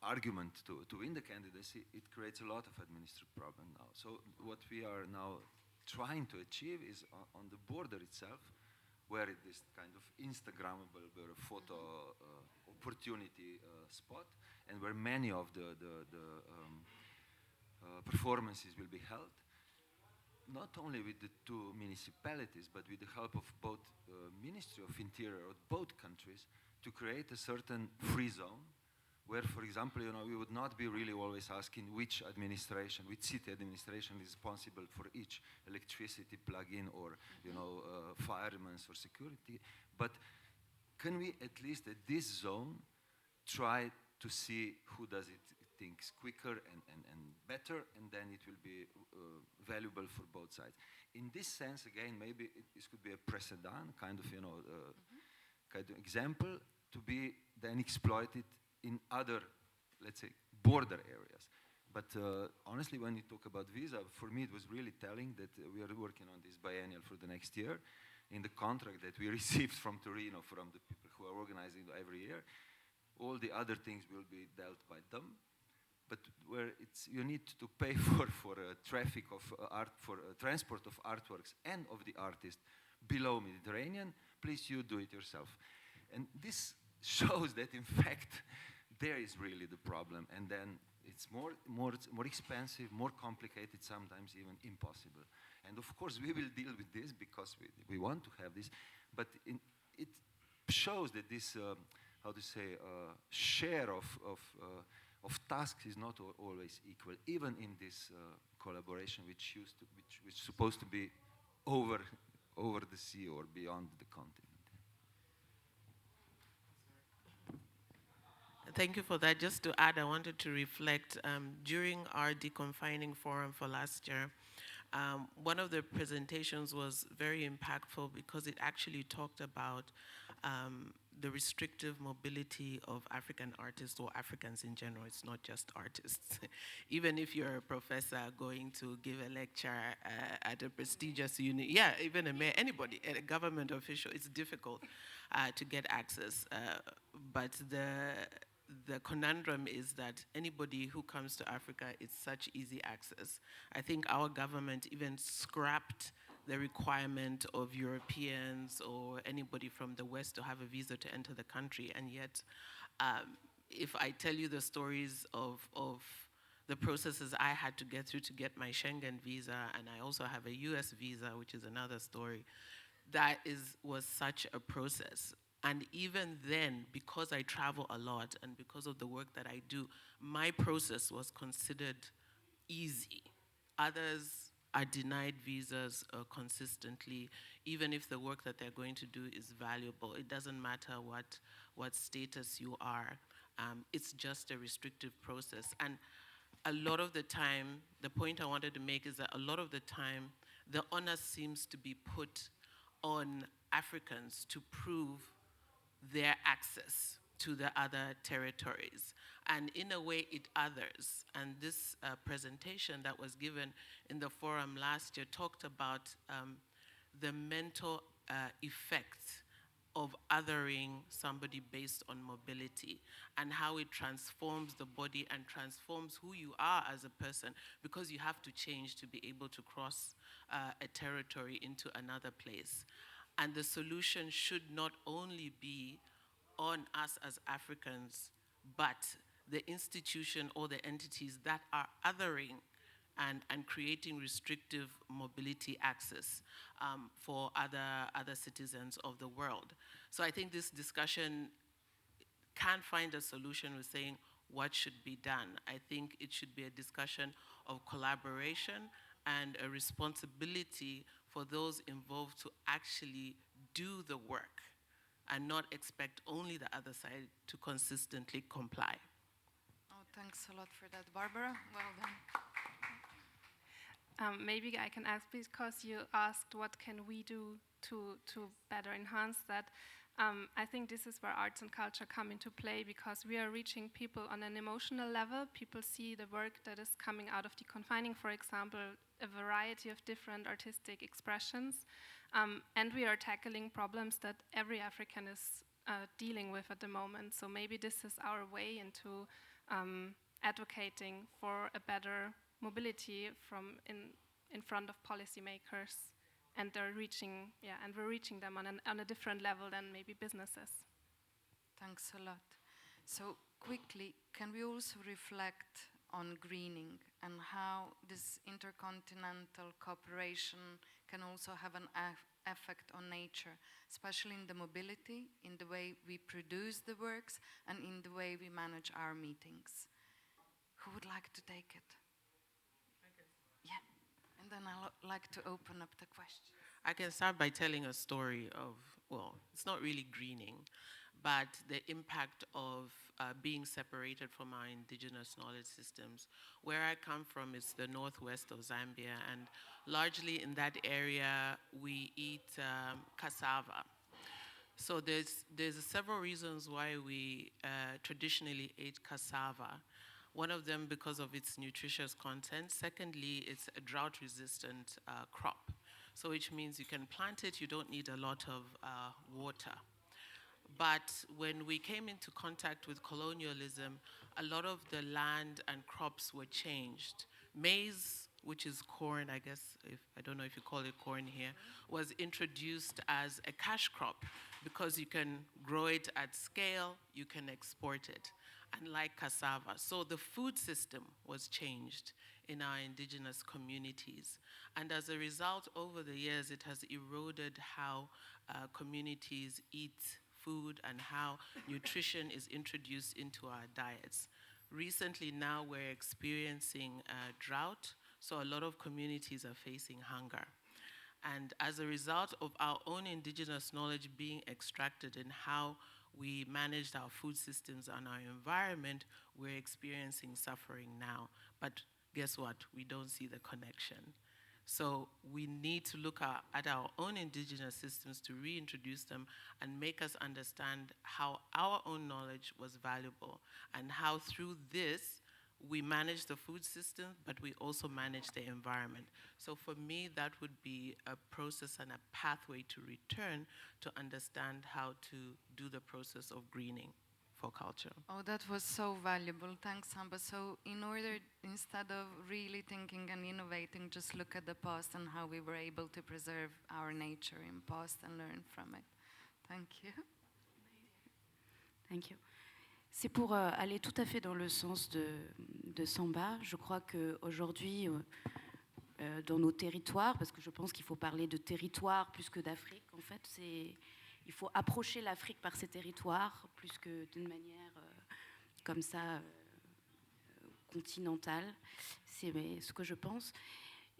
argument to win the candidacy, it creates a lot of administrative problem now. So what we are now trying to achieve is on the border itself, where it is kind of Instagrammable photo opportunity spot, and where many of the performances will be held, not only with the two municipalities, but with the help of both Ministry of Interior of both countries, to create a certain free zone, where, for example, we would not be really always asking which administration, which city administration is responsible for each electricity plug-in or, firemen or security. But can we at least at this zone try to see who does it things quicker and better, and then it will be valuable for both sides. In this sense, again, maybe this could be a precedent, kind of, kind of example to be then exploited in other, let's say, border areas. But honestly, when you talk about visa, for me it was really telling that we are working on this biennial for the next year. In the contract that we received from Torino, from the people who are organizing every year, all the other things will be dealt by them. But where you need to pay for traffic of art, for transport of artworks and of the artist below Mediterranean, please you do it yourself. And this shows that in fact there is really the problem, and then it's more expensive, more complicated, sometimes even impossible. And of course we will deal with this because we want to have this, but it shows that this share of tasks is not always equal, even in this collaboration which is supposed to be over the sea or beyond the continent. Thank you for that. Just to add, I wanted to reflect, during our Deconfining forum for last year, one of the presentations was very impactful because it actually talked about the restrictive mobility of African artists, or Africans in general. It's not just artists. Even if you're a professor going to give a lecture at a prestigious even a mayor, anybody, a government official, it's difficult to get access. But the conundrum is that anybody who comes to Africa, it's such easy access. I think our government even scrapped the requirement of Europeans or anybody from the West to have a visa to enter the country. And yet, if I tell you the stories of the processes I had to get through to get my Schengen visa, and I also have a US visa, which is another story, that was such a process. And even then, because I travel a lot and because of the work that I do, my process was considered easy. Others are denied visas consistently, even if the work that they're going to do is valuable. It doesn't matter what status you are. It's just a restrictive process. And a lot of the time, the point I wanted to make is that a lot of the time, the onus seems to be put on Africans to prove their access to the other territories. And in a way, it others. And this presentation that was given in the forum last year talked about the mental effects of othering somebody based on mobility, and how it transforms the body and transforms who you are as a person, because you have to change to be able to cross a territory into another place. And the solution should not only be on us as Africans, but the institution or the entities that are othering and creating restrictive mobility access for other citizens of the world. So I think this discussion can't find a solution with saying what should be done. I think it should be a discussion of collaboration and a responsibility for those involved to actually do the work and not expect only the other side to consistently comply. Oh, Thanks a lot for that, Barbara. Well done. Maybe I can ask, because you asked what can we do to better enhance that. I think this is where arts and culture come into play, because we are reaching people on an emotional level. People see the work that is coming out of Deconfining, for example, a variety of different artistic expressions. And we are tackling problems that every African is dealing with at the moment. So maybe this is our way into advocating for a better mobility in front of policymakers. And they're reaching, and we're reaching them on a different level than maybe businesses. Thanks a lot. So quickly, can we also reflect on greening and how this intercontinental cooperation can also have an effect on nature, especially in the mobility, in the way we produce the works, and in the way we manage our meetings? Who would like to take it? Yeah. And then I'd like to open up the question. I can start by telling a story of, well, it's not really greening, but the impact of being separated from our indigenous knowledge systems. Where I come from is the northwest of Zambia, and largely in that area, we eat cassava. So there's several reasons why we traditionally ate cassava. One of them because of its nutritious content. Secondly, it's a drought-resistant crop. So which means you can plant it, you don't need a lot of water. But when we came into contact with colonialism, a lot of the land and crops were changed. Maize, which is corn, I guess, I don't know if you call it corn here, was introduced as a cash crop because you can grow it at scale, you can export it, unlike cassava. So the food system was changed in our indigenous communities. And as a result, over the years, it has eroded how communities eat food and how nutrition is introduced into our diets. Recently now we're experiencing drought, so a lot of communities are facing hunger. And as a result of our own indigenous knowledge being extracted in how we managed our food systems and our environment, we're experiencing suffering now. But guess what? We don't see the connection. So we need to look at our own indigenous systems to reintroduce them and make us understand how our own knowledge was valuable and how through this we manage the food system, but we also manage the environment. So for me, that would be a process and a pathway to return to understand how to do the process of greening for culture. Oh, that was so valuable. Thanks, Samba. So in order, instead of really thinking and innovating, just look at the past and how we were able to preserve our nature in past and learn from it. Thank you. Thank you. C'est pour aller tout à fait dans le sens de Samba. Je crois qu'aujourd'hui, dans nos territoires, parce que je pense qu'il faut parler de territoire plus que d'Afrique, en fait, il faut approcher l'Afrique par ses territoires plus que d'une manière comme ça continentale. C'est ce que je pense.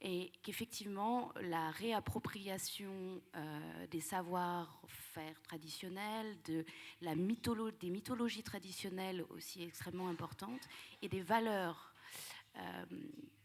Et qu'effectivement, la réappropriation des savoir-faire traditionnels, des mythologies traditionnelles aussi extrêmement importantes, et des valeurs,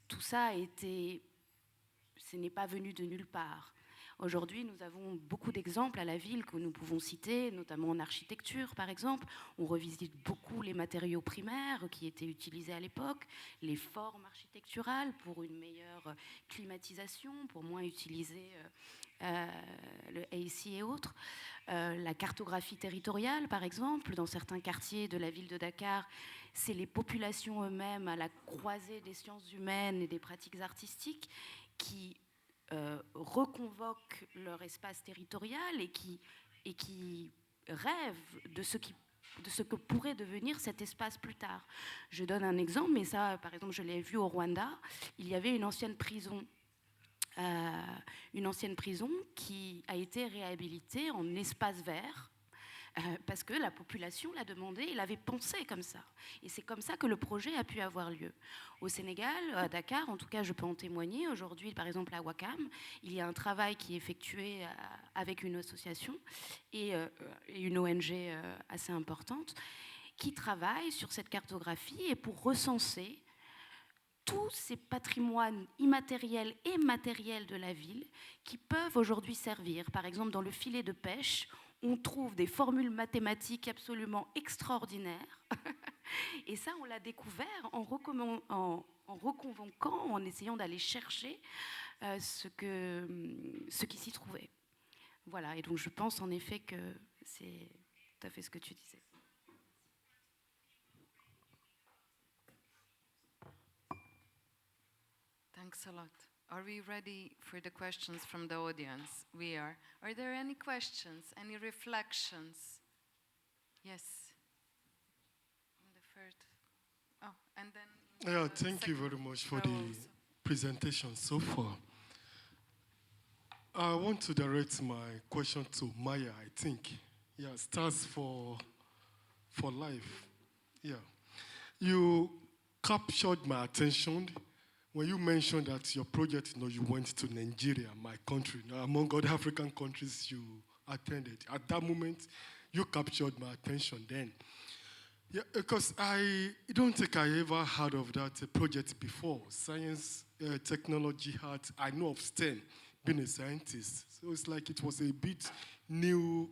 tout ça ce n'est pas venu de nulle part. Aujourd'hui, nous avons beaucoup d'exemples à la ville que nous pouvons citer, notamment en architecture, par exemple. On revisite beaucoup les matériaux primaires qui étaient utilisés à l'époque, les formes architecturales pour une meilleure climatisation, pour moins utiliser le AC et autres. La cartographie territoriale, par exemple, dans certains quartiers de la ville de Dakar, c'est les populations eux-mêmes à la croisée des sciences humaines et des pratiques artistiques qui reconvoquent leur espace territorial et qui rêvent de ce que pourrait devenir cet espace plus tard. Je donne un exemple, mais ça, par exemple, je l'ai vu au Rwanda. Il y avait une ancienne prison qui a été réhabilitée en espace vert, parce que la population l'a demandé, il avait pensé comme ça. Et c'est comme ça que le projet a pu avoir lieu. Au Sénégal, à Dakar, en tout cas, je peux en témoigner. Aujourd'hui, par exemple, à Ouakam, il y a un travail qui est effectué avec une association et une ONG assez importante, qui travaille sur cette cartographie et pour recenser tous ces patrimoines immatériels et matériels de la ville qui peuvent aujourd'hui servir. Par exemple, dans le filet de pêche, on trouve des formules mathématiques absolument extraordinaires. Et ça, on l'a découvert en reconvoquant, en essayant d'aller chercher ce qui s'y trouvait. Voilà, et donc je pense en effet que c'est tout à fait ce que tu disais. Thanks a lot. Are we ready for the questions from the audience? We are. Are there any questions, any reflections? Yes. In the first. Oh, and then. Yeah, thank you very much for the presentation so far. I want to direct my question to Maya, I think. Yeah, stars for life. Yeah. You captured my attention when you mentioned that your project, you went to Nigeria, my country, among other African countries you attended. At that moment, you captured my attention then. Yeah, because I don't think I ever heard of that project before. Science, technology, art, I know of STEM, being a scientist. So it's like it was a bit new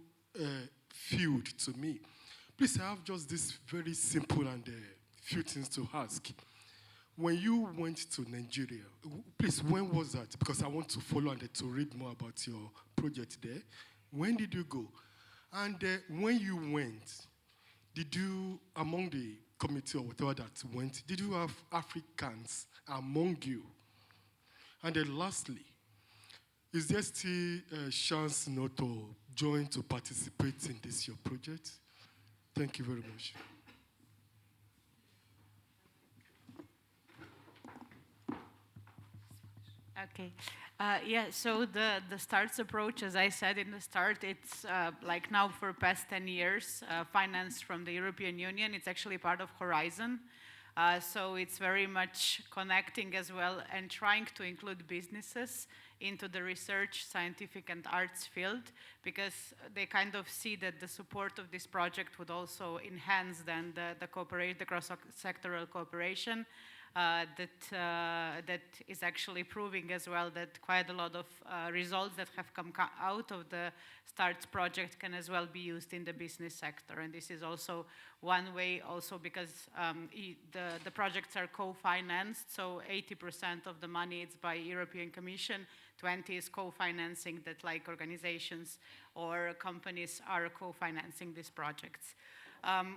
field to me. Please, I have just this very simple and few things to ask. When you went to Nigeria, please, when was that? Because I want to follow and to read more about your project there. When did you go? And when you went, did you, among the committee or whatever that went, did you have Africans among you? And then lastly, is there still a chance not to join to participate in this your project? Thank you very much. Okay. Yeah, so the STARTS approach, as I said in the start, it's like now for past 10 years, financed from the European Union. It's actually part of Horizon. So it's very much connecting as well and trying to include businesses into the research, scientific and arts field, because they kind of see that the support of this project would also enhance then the cross-sectoral cooperation. That is actually proving as well that quite a lot of results that have come out of the STARTS project can as well be used in the business sector. And this is also one way also because the projects are co-financed, so 80% of the money is by European Commission, 20 is co-financing that like organizations or companies are co-financing these projects.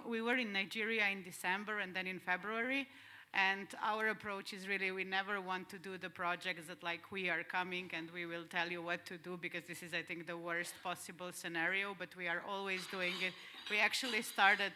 We were in Nigeria in December and then in February. And our approach is really, we never want to do the projects that like we are coming and we will tell you what to do, because this is, I think, the worst possible scenario, but we are always doing it. We actually started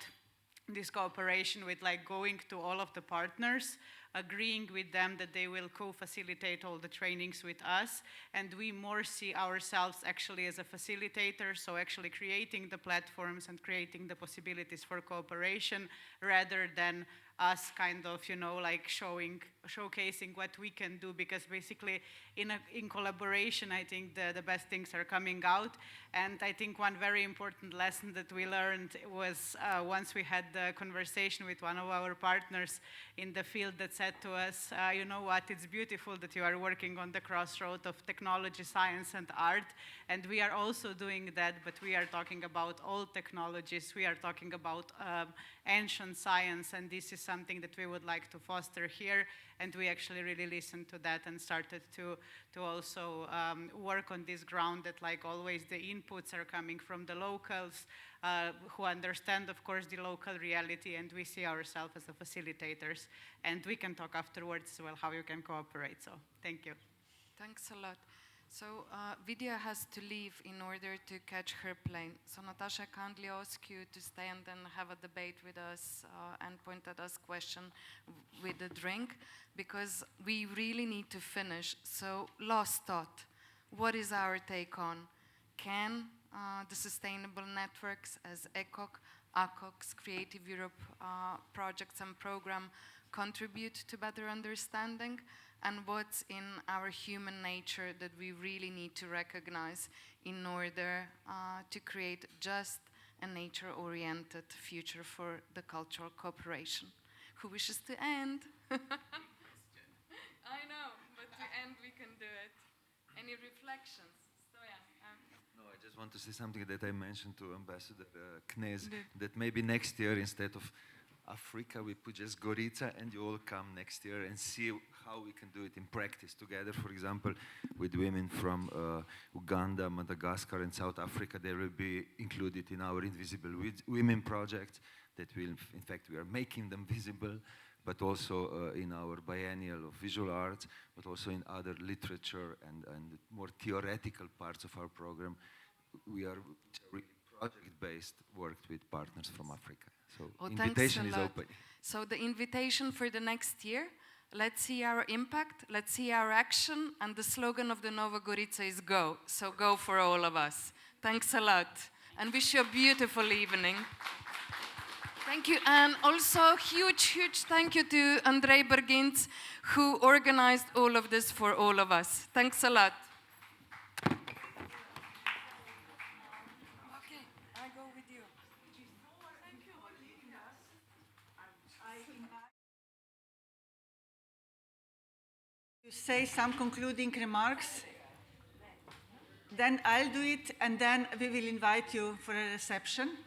this cooperation with like going to all of the partners, agreeing with them that they will co-facilitate all the trainings with us, and we more see ourselves actually as a facilitator, so actually creating the platforms and creating the possibilities for cooperation rather than us kind of, like showcasing what we can do, because basically in collaboration, I think the best things are coming out. And I think one very important lesson that we learned was once we had the conversation with one of our partners in the field that said to us, you know what, it's beautiful that you are working on the crossroad of technology, science, and art. And we are also doing that, but we are talking about old technologies. We are talking about ancient science, and this is something that we would like to foster here. And we actually really listened to that and started to also work on this ground that, like always, the inputs are coming from the locals who understand, of course, the local reality, and we see ourselves as the facilitators. And we can talk afterwards as well how you can cooperate. So thank you. Thanks a lot. So Vydia has to leave in order to catch her plane. So Nataša, I kindly ask you to stay and then have a debate with us and point at us question with a drink, because we really need to finish. So last thought, what is our take on? Can the sustainable networks as ECOC, ACOX, Creative Europe projects and program contribute to better understanding? And what's in our human nature that we really need to recognize in order to create just and nature-oriented future for the cultural cooperation. Who wishes to end? I know, but to end we can do it. Any reflections? Stojan? No, I just want to say something that I mentioned to Ambassador Knez, that maybe next year, instead of Africa, we put just Gorica, and you all come next year and see how we can do it in practice together. For example, with women from Uganda, Madagascar, and South Africa, they will be included in our Invisible Women project that will, in fact, we are making them visible, but also in our biennial of visual arts, but also in other literature and more theoretical parts of our program. We are project-based, worked with partners from Africa. So invitation is open. So the invitation for the next year, let's see our impact, let's see our action, and the slogan of the Nova Gorica is go. So go for all of us. Thanks a lot, and wish you a beautiful evening. Thank you, and also huge thank you to Andrej Bergintz, who organized all of this for all of us. Thanks a lot. Okay, I go with you. You say some concluding remarks, then I'll do it, and then we will invite you for a reception.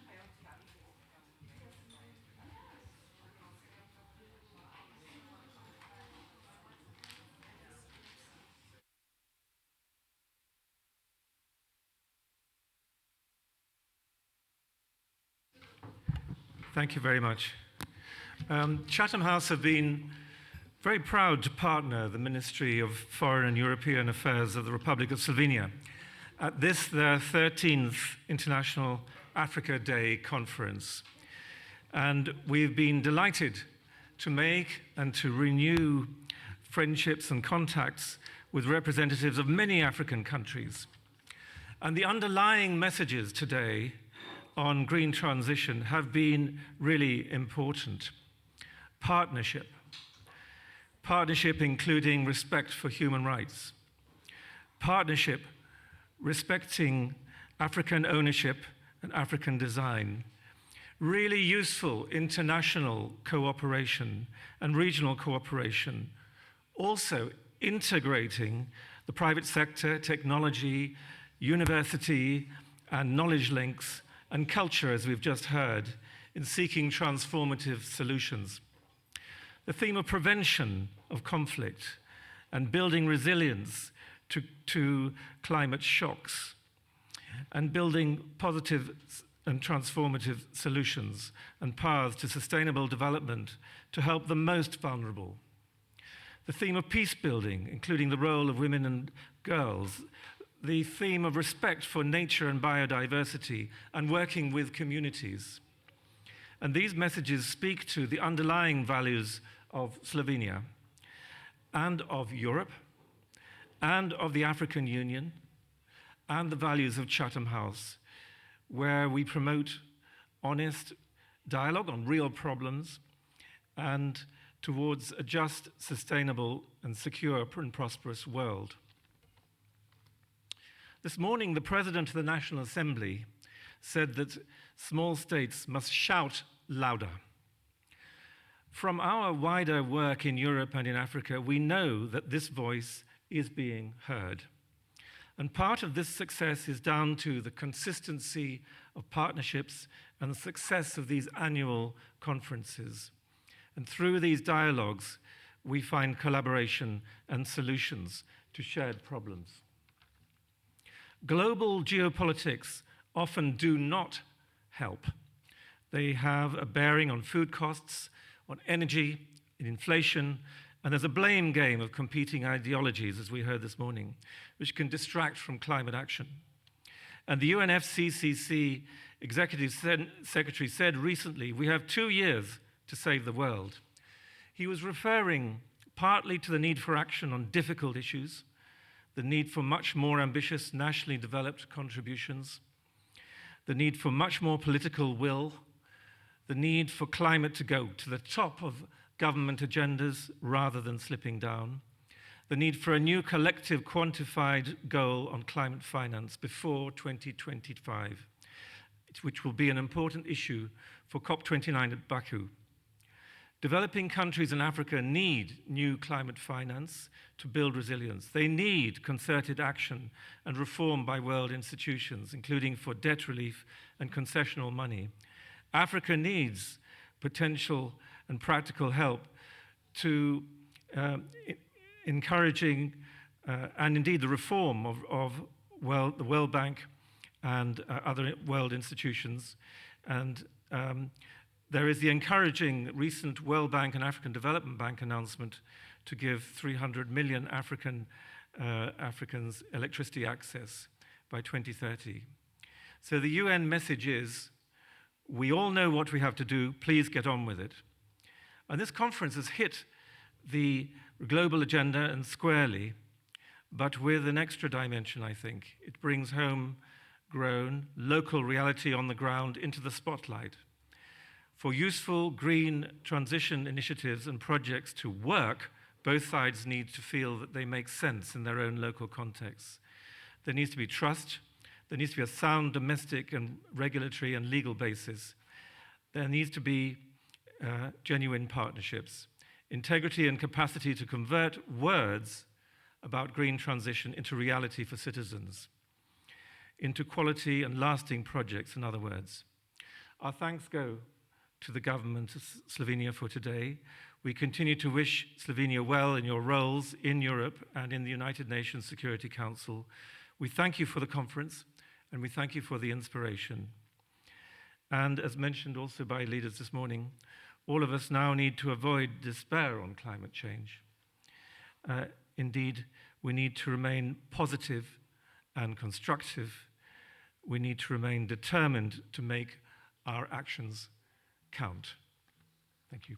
Thank you very much. Chatham House have been very proud to partner the Ministry of Foreign and European Affairs of the Republic of Slovenia at this, their 13th International Africa Day conference. And we've been delighted to make and to renew friendships and contacts with representatives of many African countries. And the underlying messages today on green transition have been really important. Partnership. Partnership including respect for human rights. Partnership respecting African ownership and African design. Really useful international cooperation and regional cooperation. Also integrating the private sector, technology, university, and knowledge links, and culture, as we've just heard, in seeking transformative solutions. The theme of prevention of conflict and building resilience to climate shocks, and building positive and transformative solutions and paths to sustainable development to help the most vulnerable. The theme of peace building, including the role of women and girls, the theme of respect for nature and biodiversity and working with communities. And these messages speak to the underlying values of Slovenia and of Europe and of the African Union and the values of Chatham House, where we promote honest dialogue on real problems and towards a just, sustainable, and secure and prosperous world. This morning, the President of the National Assembly said that small states must shout louder. From our wider work in Europe and in Africa, we know that this voice is being heard. And part of this success is down to the consistency of partnerships and the success of these annual conferences. And through these dialogues, we find collaboration and solutions to shared problems. Global geopolitics often do not help. They have a bearing on food costs, on energy, in inflation, and there's a blame game of competing ideologies, as we heard this morning, which can distract from climate action. And the UNFCCC Executive Secretary said recently, we have 2 years to save the world. He was referring partly to the need for action on difficult issues, the need for much more ambitious nationally developed contributions, the need for much more political will, the need for climate to go to the top of government agendas rather than slipping down, the need for a new collective quantified goal on climate finance before 2025. which will be an important issue for COP29 at Baku. Developing countries in Africa need new climate finance to build resilience. They need concerted action and reform by world institutions, including for debt relief and concessional money. Africa needs potential and practical help to encouraging and indeed the reform of the World Bank and other world institutions. And there is the encouraging recent World Bank and African Development Bank announcement to give 300 million Africans electricity access by 2030. So the UN message is, we all know what we have to do, please get on with it. And this conference has hit the global agenda and squarely, but with an extra dimension, I think. It brings homegrown, local reality on the ground into the spotlight. For useful green transition initiatives and projects to work, both sides need to feel that they make sense in their own local contexts. There needs to be trust. There needs to be a sound domestic and regulatory and legal basis. There needs to be genuine partnerships, integrity and capacity to convert words about green transition into reality for citizens, into quality and lasting projects, in other words. Our thanks go to the government of Slovenia for today. We continue to wish Slovenia well in your roles in Europe and in the United Nations Security Council. We thank you for the conference, and we thank you for the inspiration. And as mentioned also by leaders this morning, all of us now need to avoid despair on climate change. Indeed, we need to remain positive and constructive. We need to remain determined to make our actions count. Thank you.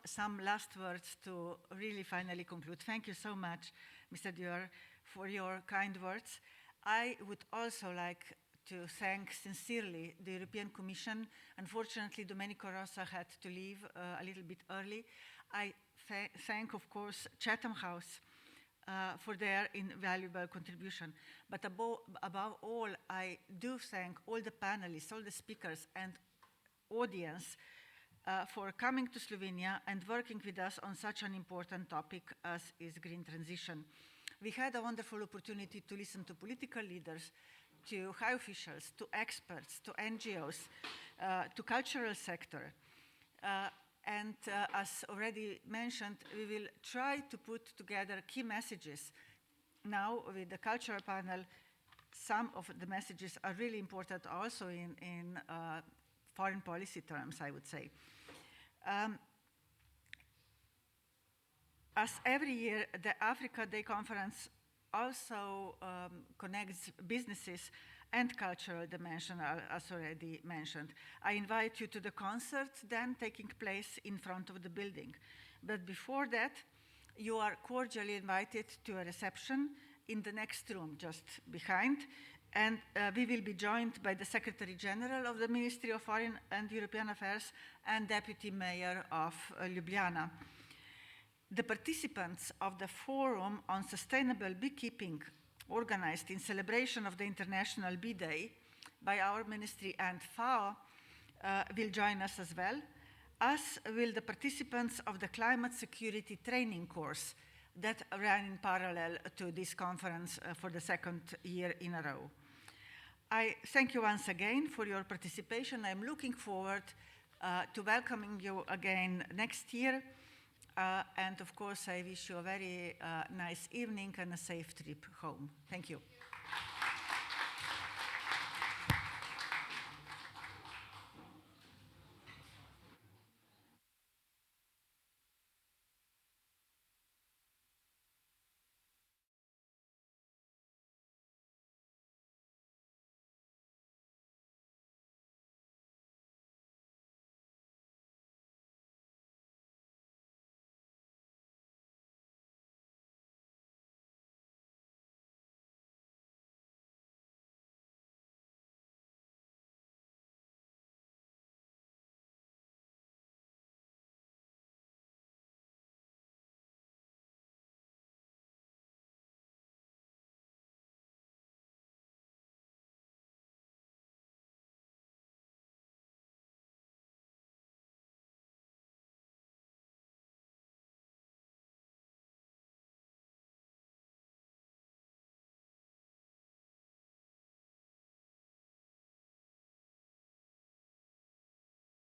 Some last words to really finally conclude. Thank you so much, Mr. Dior, for your kind words. I would also like to thank sincerely the European Commission. Unfortunately, Domenico Rossa had to leave a little bit early. I thank, of course, Chatham House for their invaluable contribution. But above all, I do thank all the panelists, all the speakers and audience for coming to Slovenia and working with us on such an important topic as is green transition. We had a wonderful opportunity to listen to political leaders, to high officials, to experts, to NGOs, to cultural sector. And as already mentioned, we will try to put together key messages. Now with the cultural panel, some of the messages are really important also in foreign policy terms, I would say. As every year, the Africa Day Conference also connects businesses and cultural dimension, as already mentioned. I invite you to the concert then taking place in front of the building. But before that, you are cordially invited to a reception in the next room, just behind. And we will be joined by the Secretary General of the Ministry of Foreign and European Affairs and Deputy Mayor of Ljubljana. The participants of the Forum on Sustainable Beekeeping, organized in celebration of the International Bee Day by our ministry and FAO, will join us as well, as will the participants of the Climate Security Training course that ran in parallel to this conference for the second year in a row. I thank you once again for your participation. I'm looking forward to welcoming you again next year. And of course, I wish you a very nice evening and a safe trip home. Thank you.